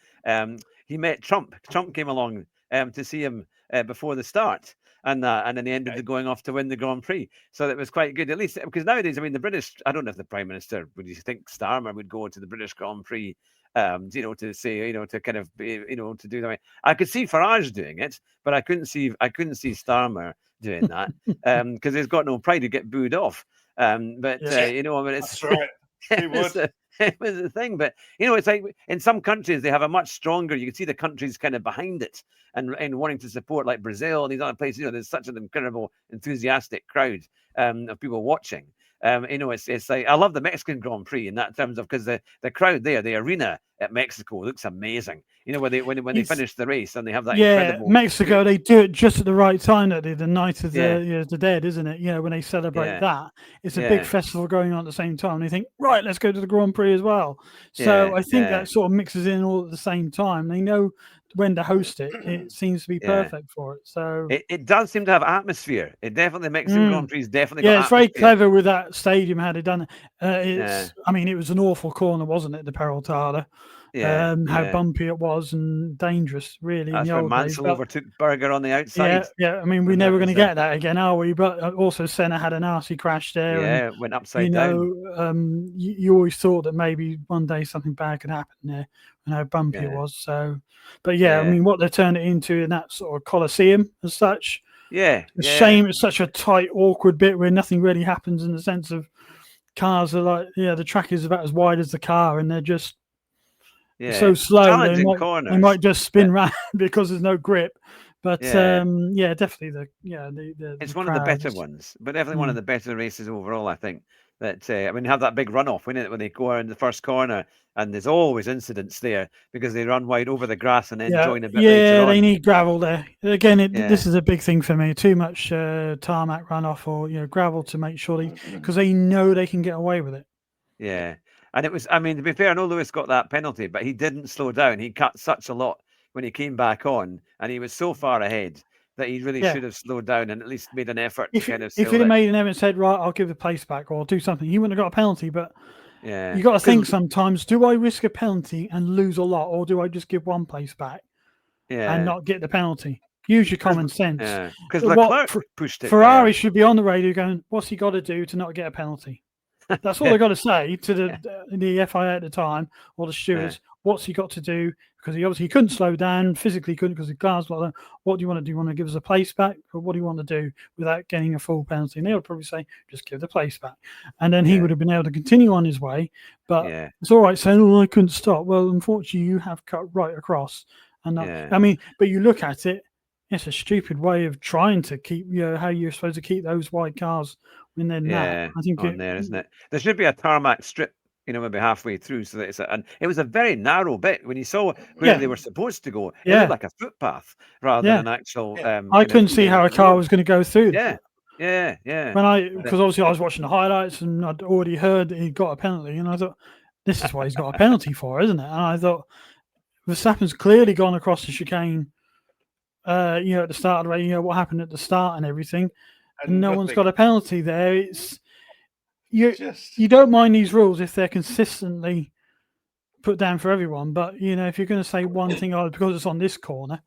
He met Trump. Trump came along to see him before the start, and then he ended up going off to win the Grand Prix. So that was quite good, at least because nowadays, I mean, the British. I don't know if the Prime Minister would you think Starmer would go to the British Grand Prix. To say, to kind of, to do that. I could see Farage doing it, but I couldn't see Starmer doing that because he's got no pride to get booed off. I mean, it's that's right. It was a thing, but it's like in some countries they have a much stronger. You can see the countries kind of behind it and wanting to support, like Brazil and these other places. There's such an incredible, enthusiastic crowd of people watching. It's like I love the Mexican Grand Prix in that terms of because the crowd there, the arena at Mexico looks amazing. When they finish the race and they have that incredible. Mexico, they do it just at the right time. That the night of the dead, isn't it? When they celebrate that, it's a big festival going on at the same time. And they think, right, let's go to the Grand Prix as well. So I think that sort of mixes in all at the same time. They know when to host it. It seems to be perfect for it. So it does seem to have atmosphere. It definitely Mexican Grand Prix definitely. Got it's very clever with that stadium how they done it. I mean, it was an awful corner, wasn't it? The Peraltada. How bumpy it was and dangerous, really. That's where Mansell overtook Berger on the outside. I mean, we're never going to get that again, are we? But also, Senna had an RC crash there. Yeah, went upside down. You always thought that maybe one day something bad could happen there, and how bumpy it was. So, but I mean, what they turned it into in that sort of Colosseum as such. It's a shame it's such a tight, awkward bit where nothing really happens in the sense of cars are like, the track is about as wide as the car, and they're just. So slow, they might just spin round because there's no grip. But definitely the it's one of the better ones, but definitely one of the better races overall. I think that have that big runoff when they go around the first corner, and there's always incidents there because they run wide over the grass and then join a bit later on. They need gravel there again. This is a big thing for me. Too much tarmac runoff or gravel to make sure because they know they can get away with it. Yeah. And it was, to be fair, I know Lewis got that penalty, but he didn't slow down. He cut such a lot when he came back on, and he was so far ahead that he really should have slowed down and at least made an effort to kind of. If he'd have made an effort and said, right, I'll give the place back or do something, he wouldn't have got a penalty. But you got to think sometimes: do I risk a penalty and lose a lot, or do I just give one place back and not get the penalty? Use your common sense. Because Leclerc pushed it. Ferrari should be on the radio going, "What's he got to do to not get a penalty?" That's all they got to say to the FIA at the time or the stewards. What's he got to do? Because he obviously couldn't slow down, physically couldn't because the cars like that. What do you want to do? You want to give us a place back? Or what do you want to do without getting a full penalty? And they would probably say, just give the place back. And then he would have been able to continue on his way. But it's all right saying, I couldn't stop. Well, unfortunately, you have cut right across. And but you look at it, it's a stupid way of trying to keep, how you're supposed to keep those wide cars when they're not. I think there, isn't it? There should be a tarmac strip, maybe halfway through, so that and it was a very narrow bit when you saw where they were supposed to go. It looked like a footpath rather than an actual. I couldn't see how a car was going to go through. Yeah. Because obviously I was watching the highlights and I'd already heard that he got a penalty, and I thought, this is what he's got a penalty for, isn't it? And I thought, Verstappen's clearly gone across the chicane. At the start of the race, what happened at the start and everything, and no one's got a penalty there. It's you don't mind these rules if they're consistently put down for everyone, but if you're going to say one thing, because it's on this corner,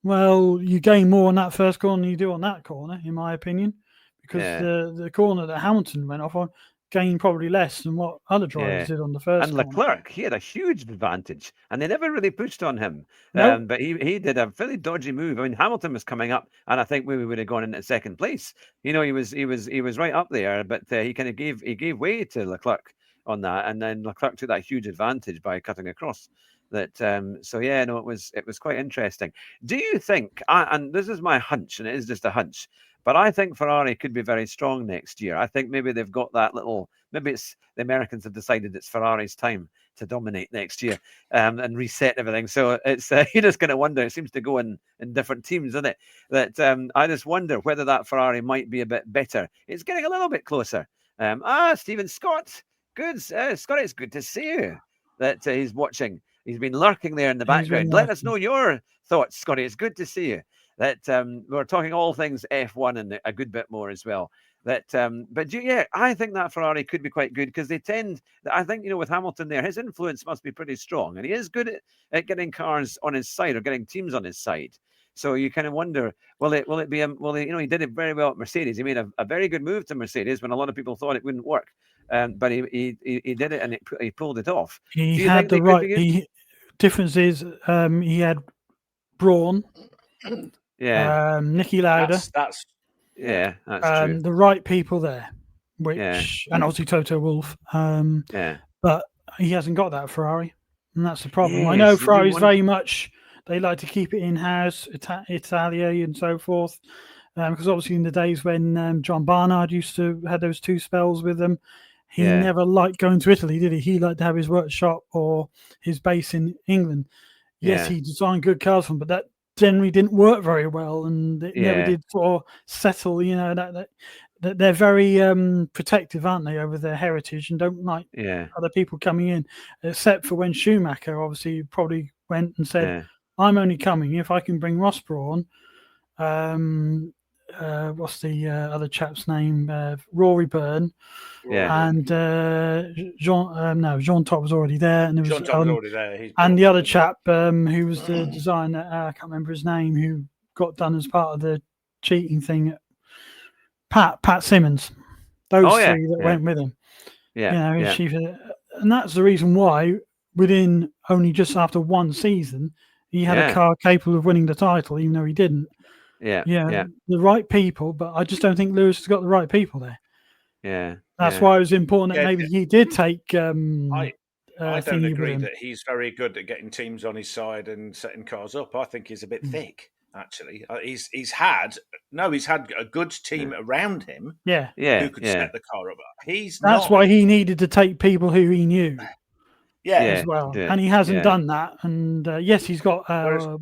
well, you gain more on that first corner than you do on that corner, in my opinion, because the corner that Hamilton went off on gained probably less than what other drivers did on the first. And Leclerc, he had a huge advantage, and they never really pushed on him. Nope. But he did a very dodgy move. I mean, Hamilton was coming up, and I think we would have gone into second place. He was right up there, but he kind of gave way to Leclerc on that, and then Leclerc took that huge advantage by cutting across. It was quite interesting. Do you think? And this is my hunch, and it is just a hunch. But I think Ferrari could be very strong next year. I think maybe they've got that little. Maybe it's the Americans have decided it's Ferrari's time to dominate next year and reset everything. So it's you're just going to wonder. It seems to go in different teams, doesn't it? That I just wonder whether that Ferrari might be a bit better. It's getting a little bit closer. Stephen Scott, good, Scott. It's good to see you. That he's watching. He's been lurking there in the background. Let us know your thoughts, Scotty. It's good to see you. That we're talking all things F1 and a good bit more as well. But I think that Ferrari could be quite good because they tend. I think with Hamilton there, his influence must be pretty strong, and he is good at getting cars on his side or getting teams on his side. So you kind of wonder, will it be? He did it very well at Mercedes. He made a very good move to Mercedes when a lot of people thought it wouldn't work. But he did it and he pulled it off. He had the right. Difference is he had Brawn, Nicky Lauda. That's true. The right people there, and obviously Toto Wolff. But he hasn't got that Ferrari, and that's the problem. I know Ferrari's very much. They like to keep it in-house, Italia and so forth, because obviously in the days when John Barnard used to have those 2 spells with them, he never liked going to Italy, did he? He liked to have his workshop or his base in England. Yes, he designed good cars for them, but that generally didn't work very well, and it never did sort of settle. That they're very protective, aren't they, over their heritage, and don't like other people coming in, except for when Schumacher obviously probably went and said, I'm only coming if I can bring Ross Brawn. What's the other chap's name? Rory Byrne. And Jean Todt was already there, and there was was already there. And the other chap who was the designer, I can't remember his name, who got done as part of the cheating thing. Pat Simmons. Those three that went with him. And that's the reason why within only just after one season he had a car capable of winning the title, even though he didn't. The right people, but I just don't think Lewis has got the right people there. That's why it was important that maybe he did take. I don't agree that he's very good at getting teams on his side and setting cars up. I think he's a bit thick, actually. He's had a good team around him. Who could set the car up. That's why he needed to take people who he knew. As well, and he hasn't done that. And yes, he's got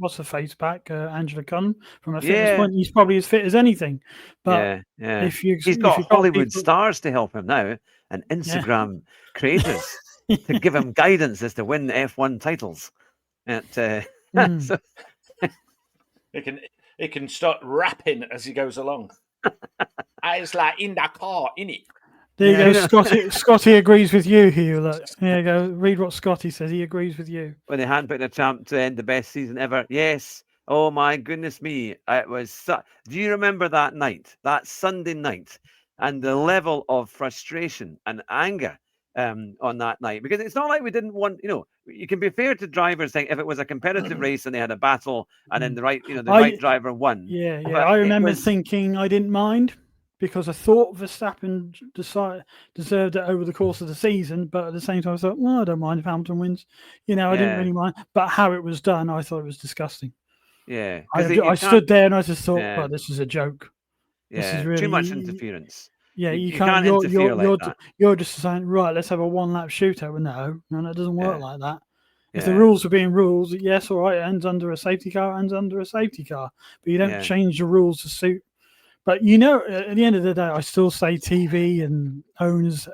what's the face back, Angela Cunn. From a fitness point, he's probably as fit as anything. But he's got Hollywood stars to help him now, and Instagram creators to give him guidance as to win F1 titles. So he can start rapping as he goes along. I was like in the car, innit? There you go, Scotty. Scotty agrees with you, Hugh. Look, there you go. Read what Scotty says. He agrees with you. When they handpicked a champ to end the best season ever. Yes. Oh my goodness me! It was. Do you remember that night, that Sunday night, and the level of frustration and anger on that night? Because it's not like we didn't want. You can be fair to drivers saying if it was a competitive race and they had a battle and then the right driver won. I remember thinking I didn't mind, because I thought Verstappen deserved it over the course of the season, but at the same time I thought, well, I don't mind if Hamilton wins. I didn't really mind. But how it was done, I thought it was disgusting. I stood there and I just thought, well, this is a joke. This is really too much interference. You can't interfere like that. You're just saying, right, let's have a one-lap shootout. Well, no, it doesn't work like that. If the rules were being rules, yes, all right, it ends under a safety car, but you don't change the rules to suit. But, at the end of the day, I still say TV and owners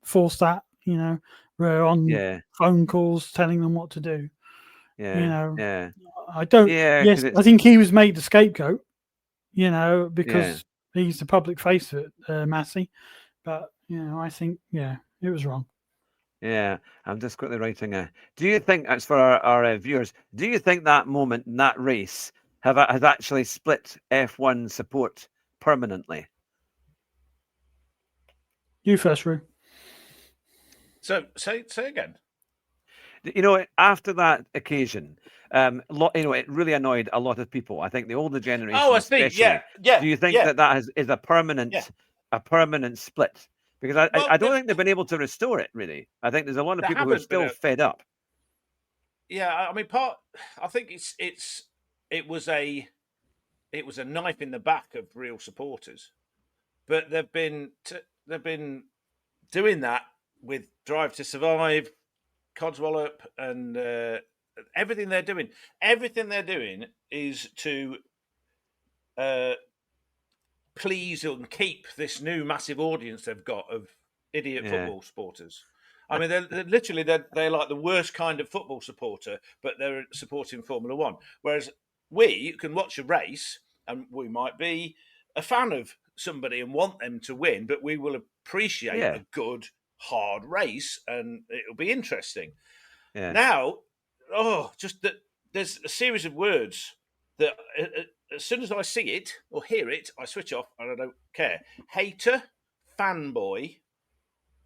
force that, we're on phone calls telling them what to do. I don't. Yes, I think he was made the scapegoat, because he's the public face of it, Massey. But, I think, it was wrong. Yeah, I'm just quickly writing do you think, as for our viewers, do you think that moment in that race has actually split F1 support permanently? You first, Roo. So say again. After that occasion, it really annoyed a lot of people. I think the older generation. Oh, I think, yeah. Do you think that is a permanent split? Because I don't think they've been able to restore it. Really, I think there's a lot of people who are still fed up. Yeah, I mean, I think it was a it was a knife in the back of real supporters. But they've been doing that with Drive to Survive, Codswallop, and everything they're doing. Everything they're doing is to please and keep this new massive audience they've got of idiot football supporters. I mean, they're literally like the worst kind of football supporter, but they're supporting Formula One. Whereas we can watch a race and we might be a fan of somebody and want them to win, but we will appreciate a good, hard race and it'll be interesting. Yeah. Now, just that there's a series of words that as soon as I see it or hear it, I switch off and I don't care. Hater, fanboy,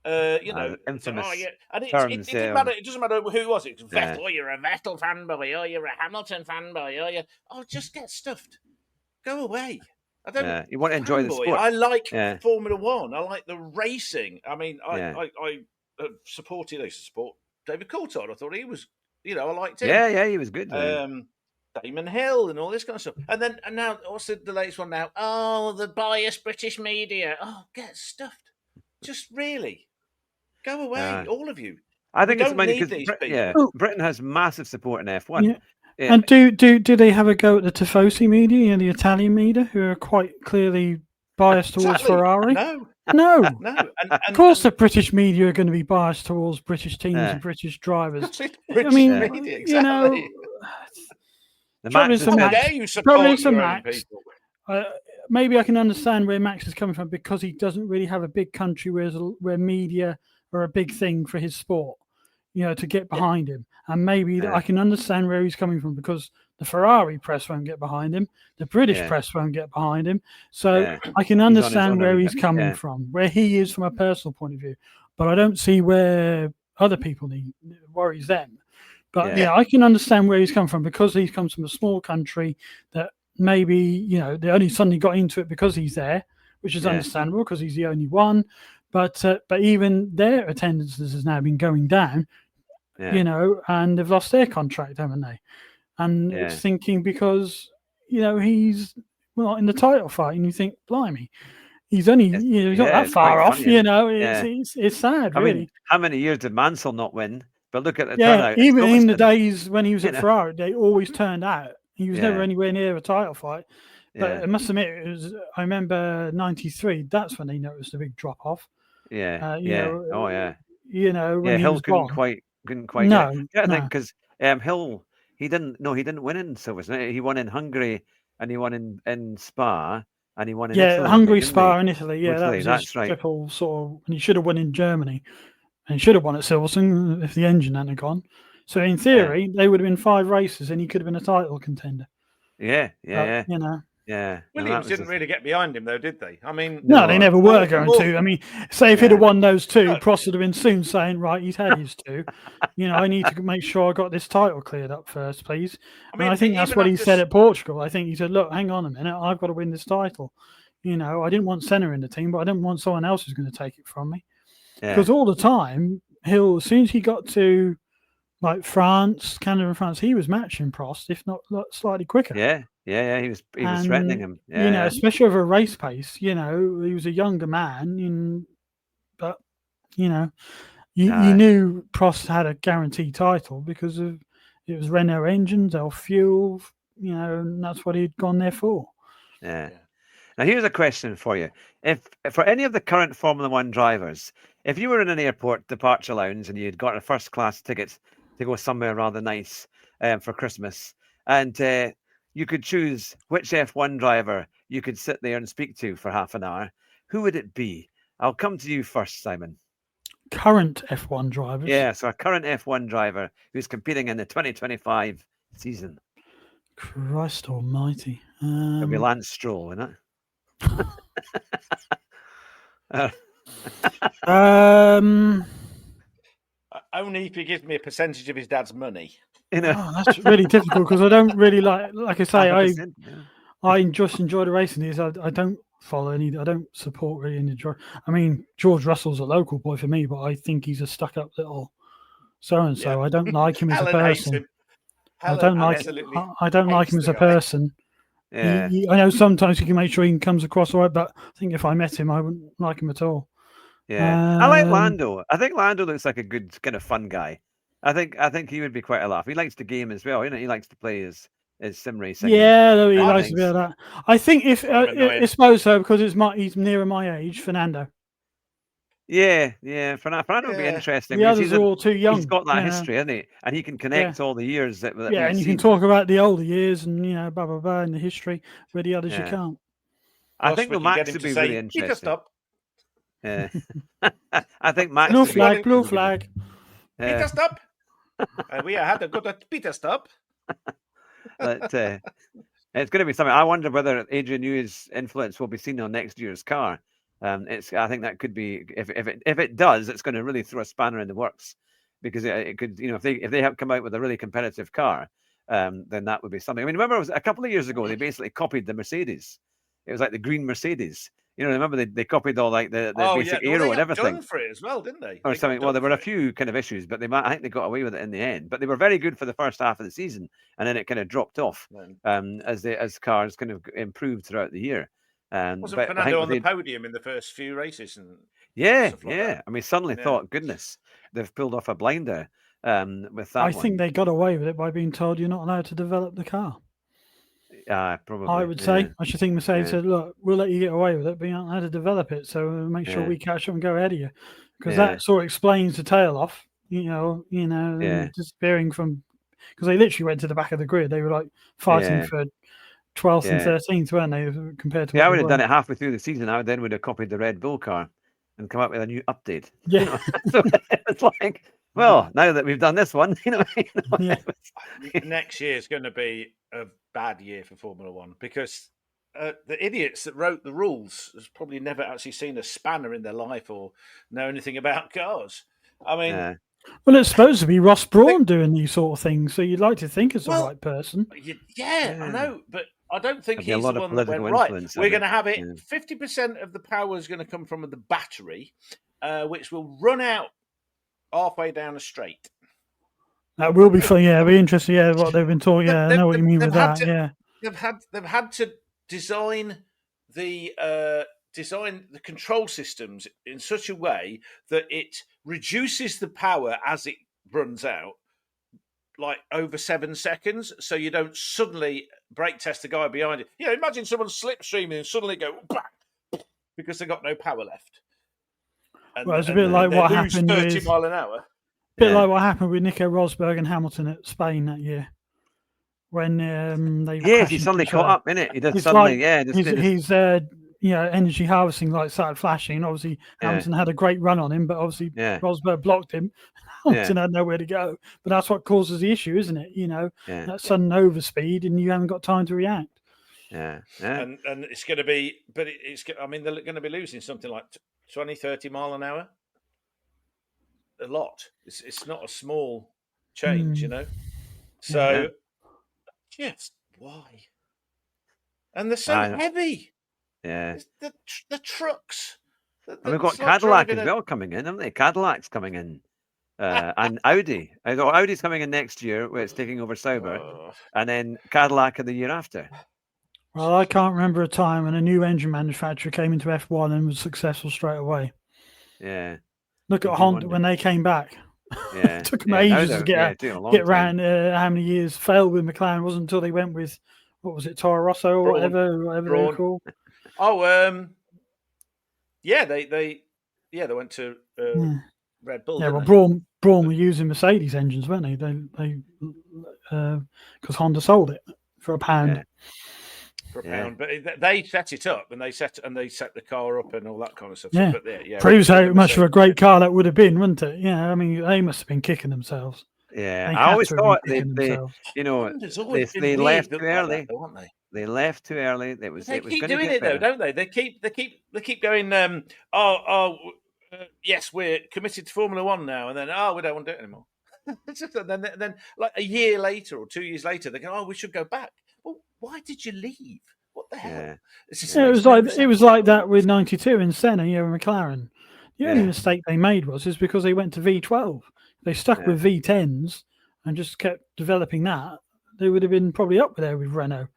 infamous and terms, it doesn't matter. It doesn't matter who it was. It's Vettel. Oh, you're a Vettel fanboy. Oh, you're a Hamilton fanboy. Just get stuffed. Go away. I don't. You want to enjoy the sport. I like Formula One. I like the racing. I mean, I supported. I used to support David Coulthard. I thought he was. I liked him. Yeah, he was good. Damon Hill and all this kind of stuff. And now, what's the latest one now? Oh, the biased British media. Oh, get stuffed. Just really. Go away, all of you. I think it's money because Britain has massive support in F1. Yeah. Yeah. And do they have a go at the Tifosi media, the Italian media, who are quite clearly biased towards Ferrari? No. Of course, the British media are going to be biased towards British teams and British drivers. Media, exactly. Probably some Max. Maybe I can understand where Max is coming from because he doesn't really have a big country where media are a big thing for his sport, to get behind him. And maybe I can understand where he's coming from because the Ferrari press won't get behind him. The British press won't get behind him. So I can understand where he's coming from, where he is from a personal point of view. But I don't see where other people worries them. But I can understand where he's come from because he comes from a small country that maybe, they only suddenly got into it because he's there, which is understandable because he's the only one. But even their attendances has now been going down, and they've lost their contract, haven't they? And it's thinking because, he's not in the title fight and you think, blimey, he's only, he's not that far off, it's sad, really. Mean, how many years did Mansell not win? But look at the turnout. Even in the days when he was at Ferrari, they always turned out. He was never anywhere near a title fight. But I must admit, I remember 93, that's when they noticed a big drop off. When Hill couldn't quite because Hill he didn't win in Silverstone. He won in Hungary and he won in Spa and he won in Italy, Hungary, Spa, and Italy. Yeah, that's right. Triple sort of, and he should have won in Germany, and he should have won at Silverstone if the engine hadn't gone. So in theory, they would have been 5 races, and he could have been a title contender. Williams didn't really get behind him, though, did they? I mean, no, they never were going to. I mean, say if he'd have won those 2, Prost would have been soon saying, "Right, he's had his 2. I need to make sure I got this title cleared up first, please." I think that's what he said at Portugal. I think he said, "Look, hang on a minute, I've got to win this title." I didn't want Senna in the team, but I didn't want someone else who's going to take it from me. Because all the time, Hill, as soon as he got to like France, Canada and France, he was matching Prost, if not slightly quicker. He was threatening him. Especially over a race pace. He was a younger man, but you knew Prost had a guaranteed title because it was Renault engines, L fuel, and that's what he'd gone there for. Yeah. Now here's a question for you: if for any of the current Formula One drivers, if you were in an airport departure lounge and you'd got a first class ticket to go somewhere rather nice for Christmas, and you could choose which F1 driver you could sit there and speak to for half an hour, who would it be? I'll come to you first, Simon. Current F1 drivers? Yeah, so a current F1 driver who's competing in the 2025 season. Christ almighty. It'll be Lance Stroll, isn't it? Only if he gives me a percentage of his dad's money. That's really difficult because I don't really like I say, I just enjoy the racing. I don't follow any, I don't support really any. I mean, George Russell's a local boy for me, but I think he's a stuck-up little so-and-so. I don't like him as a person. I don't like him as a person. Yeah. I know sometimes you can make sure he comes across all right, but I think if I met him, I wouldn't like him at all. Yeah, I like Lando. I think Lando looks like a good kind of fun guy. I think he would be quite a laugh. He likes the game as well. He likes to play his sim racing. Yeah, he likes to be like that. I think if I suppose so because he's nearer my age, Fernando. Yeah. Fernando would be interesting. The others are all too young. He's got that history, hasn't he? And he can connect all the years that we've and you seen. can talk about the older years and blah blah blah in the history where the others you can't. I think Max would be really interesting. Stop. Yeah, I think Max. Blue flag. Peter, stop. We had to go to Peter, stop. But it's going to be something. I wonder whether Adrian Newey's influence will be seen on next year's car. I think that could be if it does, it's going to really throw a spanner in the works because it could, if they have come out with a really competitive car, then that would be something. I mean, remember, it was a couple of years ago they basically copied the Mercedes. It was like the green Mercedes. Remember they copied all like the basic aero and everything. Done for it as well, didn't they? Or something. Well, there were a few kind of issues, but I think they got away with it in the end. But they were very good for the first half of the season, and then it kind of dropped off as cars kind of improved throughout the year. Wasn't Fernando on the podium in the first few races? Yeah. I mean, suddenly thought, goodness, they've pulled off a blinder with that. I think they got away with it by being told you're not allowed to develop the car. Probably. I would say. I should think Mercedes said, "Look, we'll let you get away with it, but you don't know how to develop it. So make sure we catch up and go ahead of you," because that sort of explains the tail off. Disappearing from because they literally went to the back of the grid. They were like fighting for 12th and 13th, weren't they? Compared to I would have done it halfway through the season. I would have copied the Red Bull car and come up with a new update. Yeah, so it's like. Well, now that we've done this one, next year is going to be a bad year for Formula One because the idiots that wrote the rules has probably never actually seen a spanner in their life or know anything about cars. I mean, well, it's supposed to be Ross Brawn doing these sort of things, so you'd like to think it's the right person. I know, but I don't think he's the one that went right. We're going to have it. 50% of the power is going to come from the battery, which will run out halfway down a straight. That will be fun. Yeah, it'll be interesting. Yeah, what they've been talking. Yeah, I know what you mean with that. They've had to design the control systems in such a way that it reduces the power as it runs out, like over 7 seconds, so you don't suddenly brake test the guy behind it. Imagine someone slipstreaming and suddenly go bang because they got no power left. Well, it's a bit like what happened 30 mile an hour. Like what happened with Nico Rosberg and Hamilton at Spain that year when they he suddenly caught up in it. He did suddenly, his energy harvesting light started flashing. Obviously, Hamilton had a great run on him, but obviously Rosberg blocked him. Hamilton had nowhere to go. But that's what causes the issue, isn't it? That sudden overspeed, and you haven't got time to react. Yeah. And it's going to be, but they're going to be losing something like 20, 30 mile an hour. A lot. It's not a small change, So, just why? And they're so heavy. Yeah. The trucks. And we've got Cadillac as well coming in, haven't they? Cadillac's coming in. And Audi. Audi's coming in next year, where it's taking over Sauber, and then Cadillac the year after. Well, I can't remember a time when a new engine manufacturer came into F1 and was successful straight away. Yeah. Look at Honda when they came back. Yeah. It took them ages to get around. How many years failed with McLaren? It wasn't until they went with what was it, Toro Rosso or whatever they were called. Oh, they went to Red Bull. Yeah, well, Braun were using Mercedes engines, weren't they? They because Honda sold it for £1. Yeah. For £1, but they set it up and they set the car up and all that kind of stuff. Yeah, but proves how much of a great car that would have been, wouldn't it? Yeah, I mean they must have been kicking themselves. Yeah, I always thought they left too early. They left too early. They keep doing it though, don't they? They keep going. Yes, we're committed to Formula One now, and then we don't want to do it anymore. then like a year later or 2 years later, they go, we should go back. Well, why did you leave? What the hell? It was like that with 92 in Senna, McLaren. The only mistake they made was because they went to V12. They stuck with V10s and just kept developing that. They would have been probably up there with Renault.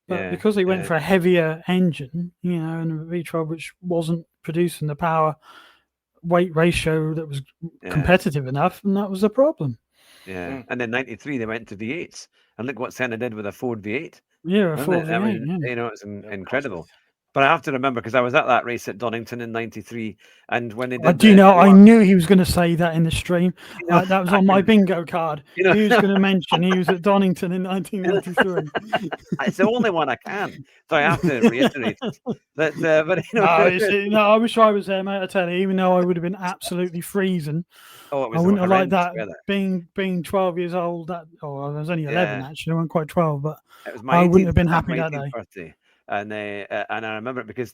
But because they went for a heavier engine, and a V12 which wasn't producing the power weight ratio that was competitive enough, and that was the problem. Yeah, and then '93 they went to V8s, and look what Senna did with a Ford V8. Yeah, a Ford V8. I mean, it's incredible. But I have to remember, because I was at that race at Donington in '93, and when they did, I knew he was going to say that in the stream. That was on my bingo card. He was going to mention he was at Donington in 1993. It's the only one I can, so I have to reiterate that. But I wish I was there, mate. I tell you, even though I would have been absolutely freezing. I wouldn't have liked that. Being 12 years old, I was only 11 actually. I wasn't quite 12, but I wouldn't have been happy that day. Birthday. And I remember it because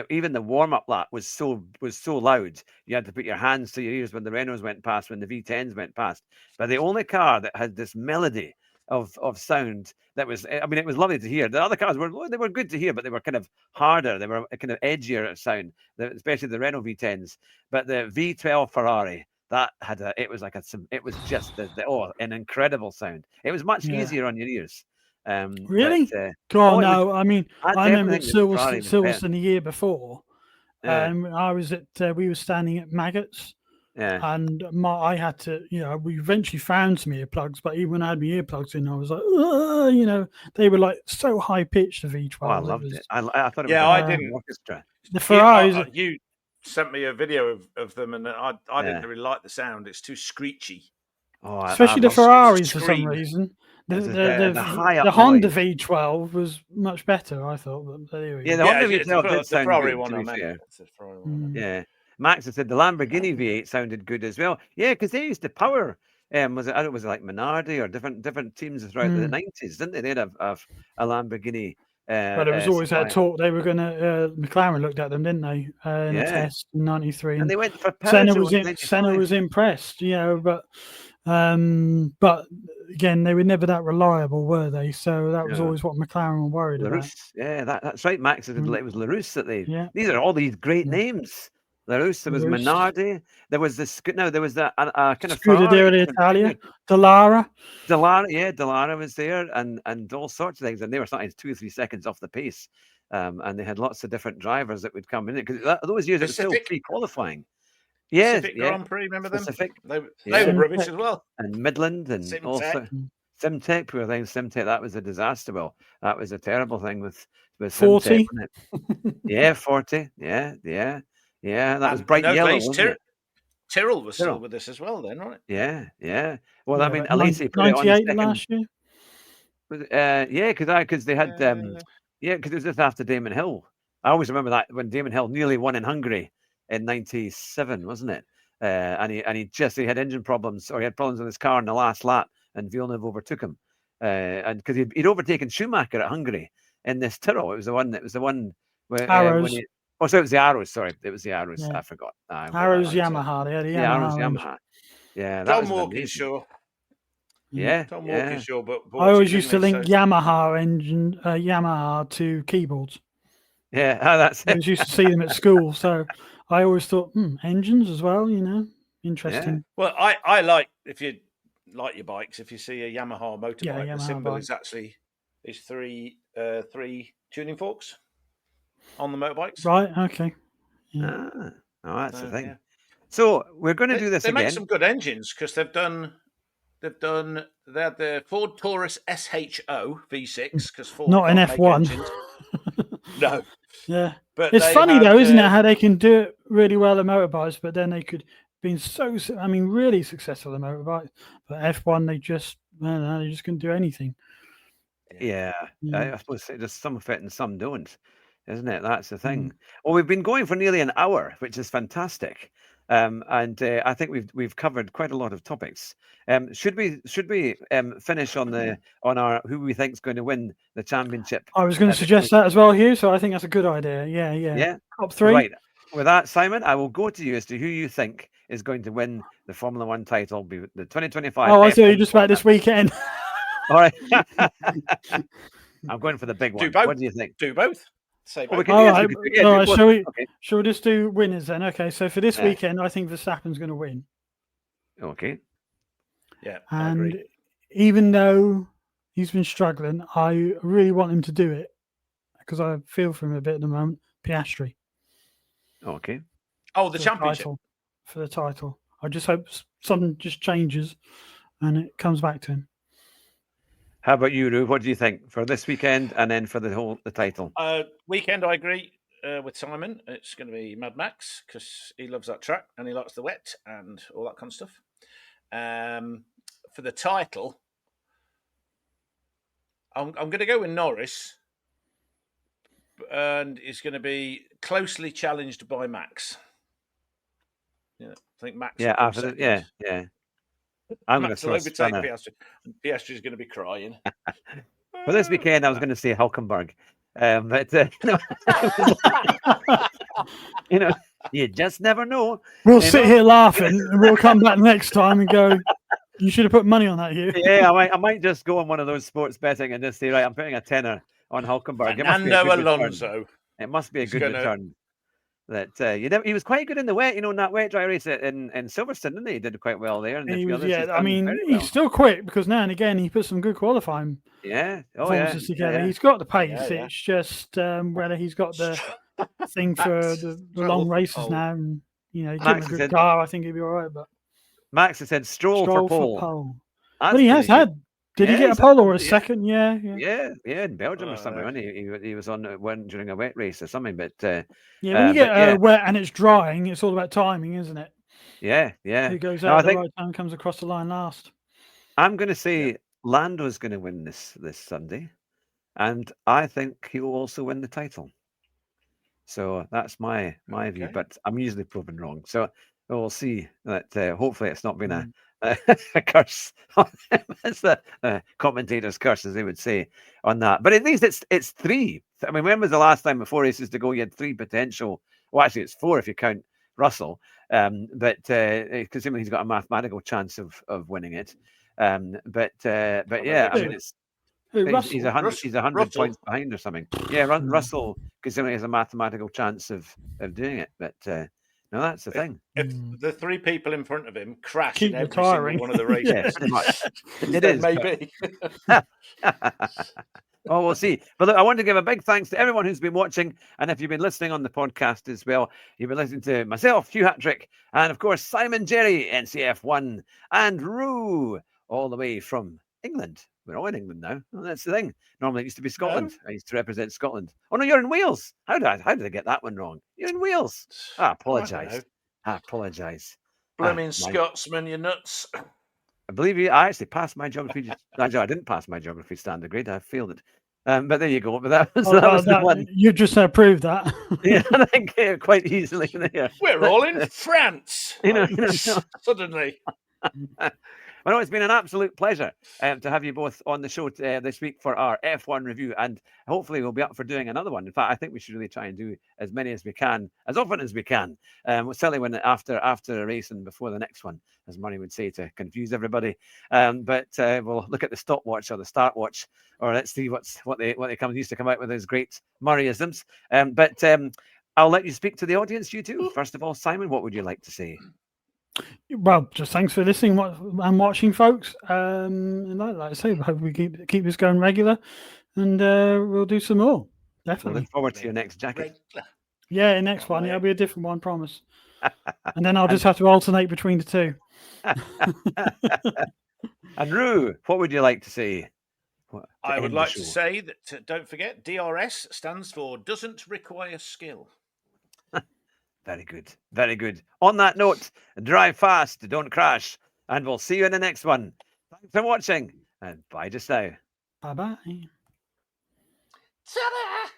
even the warm up lap was so loud, you had to put your hands to your ears when the Renaults went past, when the V10s went past. But the only car that had this melody of sound that was, I mean, it was lovely to hear. The other cars were good to hear, but they were kind of harder. They were kind of edgier sound, especially the Renault V10s. But the V12 Ferrari, it was just an incredible sound. It was much easier on your ears. Really? No. I mean, I remember Silverstone the year before. I was we were standing at Maggots. Yeah. And I had to, we eventually found some earplugs, but even when I had my earplugs in, I was like, they were like so high pitched, the V12. Oh, I loved it. I thought it was I didn't. Orchestra. The Ferraris. You sent me a video of them, and I didn't really like the sound. It's too screechy. Especially the Ferraris for some reason. The Honda V12 was much better, I thought. But anyway. Yeah, the Honda V12 did sound Ferrari good, one. Yeah. Max had said the Lamborghini V8 sounded good as well. Yeah, because they used to power. Was it like Minardi or different teams throughout the 90s, didn't they? They'd have a Lamborghini. But it was always that talk they were going to. McLaren looked at them, didn't they? In a test in '93, and they went for Senna was impressed, but again, they were never that reliable, were they? So that was always what McLaren were worried about. Yeah, that's right. Max said it was LaRousse that they. Yeah. These are all these great names. LaRousse, there was Minardi, there was there was that kind of Scuderia d'Italia, Dallara, Dallara was there, and all sorts of things, and they were sometimes 2 or 3 seconds off the pace, and they had lots of different drivers that would come in because those years it was still pre-qualifying. Yeah, Pacific Grand Prix, remember them? They were rubbish as well. And Midland and Simtech. Also Simtech, poor thing. Simtech, that was a disaster. Well, that was a terrible thing with 40. Simtech, yeah, 40. Yeah, that was bright yellow. Tyrrell was still with us as well then, right? Yeah. Well, I mean, Alesi put it on 98 last year. Because they had because it was just after Damon Hill. I always remember that when Damon Hill nearly won in Hungary in '97, wasn't it? And he had engine problems, or he had problems with his car in the last lap, and Villeneuve overtook him. And because he'd overtaken Schumacher at Hungary in this Tyrrell. It was the one where Arrows. So it was the Arrows. Sorry, it was the Arrows. Yeah. I forgot. Arrows Yamaha. They had a Arrows Yamaha. Yeah, Tom Walkinshaw. Yeah, Tom Walkinshaw. But I always used to link Yamaha engine, Yamaha to keyboards. Yeah, that's it. I used to see them at school, so I always thought engines as well. Interesting. Yeah. Well, I like, if you like your bikes, if you see a Yamaha motorbike, the symbol is actually three tuning forks on the motorbikes. Right. Okay. Yeah. That's the thing. Yeah. So we're going to do this again. They make some good engines because they had the Ford Taurus SHO V6 because Ford not an F1. No. Yeah. But it's funny though, isn't it, how they can do it really well in motorbikes, but then they could been really successful in motorbikes. But F1, they just couldn't do anything. Yeah. I suppose there's some fit and some don't. Isn't it? That's the thing. Well, we've been going for nearly an hour, which is fantastic, and I think we've covered quite a lot of topics. Should we finish on our who we think is going to win the championship? I was going to suggest that as well, Hugh. So I think that's a good idea. Yeah. Top 3. Right. With that, Simon, I will go to you as to who you think is going to win the Formula One title, the 2025. Oh, I thought you just about this weekend. All right. I'm going for the big one. Do both. What do you think? Do both. Shall we just do winners then? Okay, so for this weekend, I think Verstappen's going to win. Okay. Yeah, and even though He's been struggling. I really want him to do it because I feel for him a bit at the moment. Piastri. Okay. Oh, the championship. For the title. I just hope something just changes and it comes back to him. How about you, Roo? What do you think for this weekend and then for the title? Weekend, I agree with Simon. It's going to be Mad Max because he loves that track and he likes the wet and all that kind of stuff. For the title, I'm going to go with Norris, and it's going to be closely challenged by Max. Yeah, I think Max. Yeah, yeah. I'm going to throw overtake Piastri, and Piastri is going to be crying. For this weekend, I was going to say Hulkenberg, but you just never know. We'll sit here laughing, and we'll come back next time and go, "You should have put money on that, Hugh." Yeah, I might just go on one of those sports betting and just say, right, I'm putting a tenner on Hulkenberg. Fernando Alonso. It must be a good return. That he was quite good in the wet, in that wet dry race in Silverstone, didn't he? He did quite well there. And he's still quick because now and again he put some good qualifying. Performances together. Yeah. He's got the pace. Yeah. It's just whether he's got the thing for the long races now. And give him a good car, I think he'd be all right. But Max has said Stroll for pole. But he has had. Did he get a pole or a second? Yeah, in Belgium or something. He was on one during a wet race or something. But when you get wet and it's drying, it's all about timing, isn't it? Yeah. Who goes out at the right time comes across the line last. I'm going to say Lando's going to win this Sunday, and I think he will also win the title. So that's my view, but I'm usually proven wrong. So we'll see. That hopefully it's not been a curse. It's the commentator's curse, as they would say, on that. But at least it's three. I mean, when was the last time before races to go? You had three potential. Well, actually, it's four if you count Russell. But because he's got a mathematical chance of winning it. But yeah, I mean, he's 100 points behind or something. Yeah, Russell, because he has a mathematical chance of doing it. But no, that's the thing. If the three people in front of him crash in every single one of the races, it is maybe. Oh, we'll see. But look, I want to give a big thanks to everyone who's been watching, and if you've been listening on the podcast as well, you've been listening to myself, Hugh Hatrick, and of course Simon Jerry, NCF1, and Roo, all the way from England. We're all in England now. Well, that's the thing. Normally it used to be Scotland. I used to represent Scotland. Oh no, you're in Wales. How did I get that one wrong? You're in Wales. I apologise. Blooming Scotsman, you nuts. I believe you. I actually passed my geography. I didn't pass my geography standard grade. I failed it. But there you go. But that was the one. You just proved that. Yeah, I think quite easily. There. We're all in France. Suddenly. Well, it's been an absolute pleasure to have you both on the show this week for our F1 review, and hopefully we'll be up for doing another one. In fact, I think we should really try and do as many as we can, as often as we can. Certainly when after a race and before the next one, as Murray would say, to confuse everybody. But we'll look at the stopwatch or the start watch, or let's see what they used to come out with those great Murrayisms. But I'll let you speak to the audience, you two. First of all, Simon, what would you like to say? Well, just thanks for listening and watching, folks. And like I say, I hope we keep this going regular, and we'll do some more. Definitely. We'll look forward to your next jacket. Yeah, next one. Yeah, it'll be a different one, promise. And then I'll just have to alternate between the two. And Roo, what would you like to say? I would like to say that don't forget, DRS stands for doesn't require skill. Very good. Very good. On that note, drive fast, don't crash, and we'll see you in the next one. Thanks for watching, and bye just now. Bye-bye. Ta-da!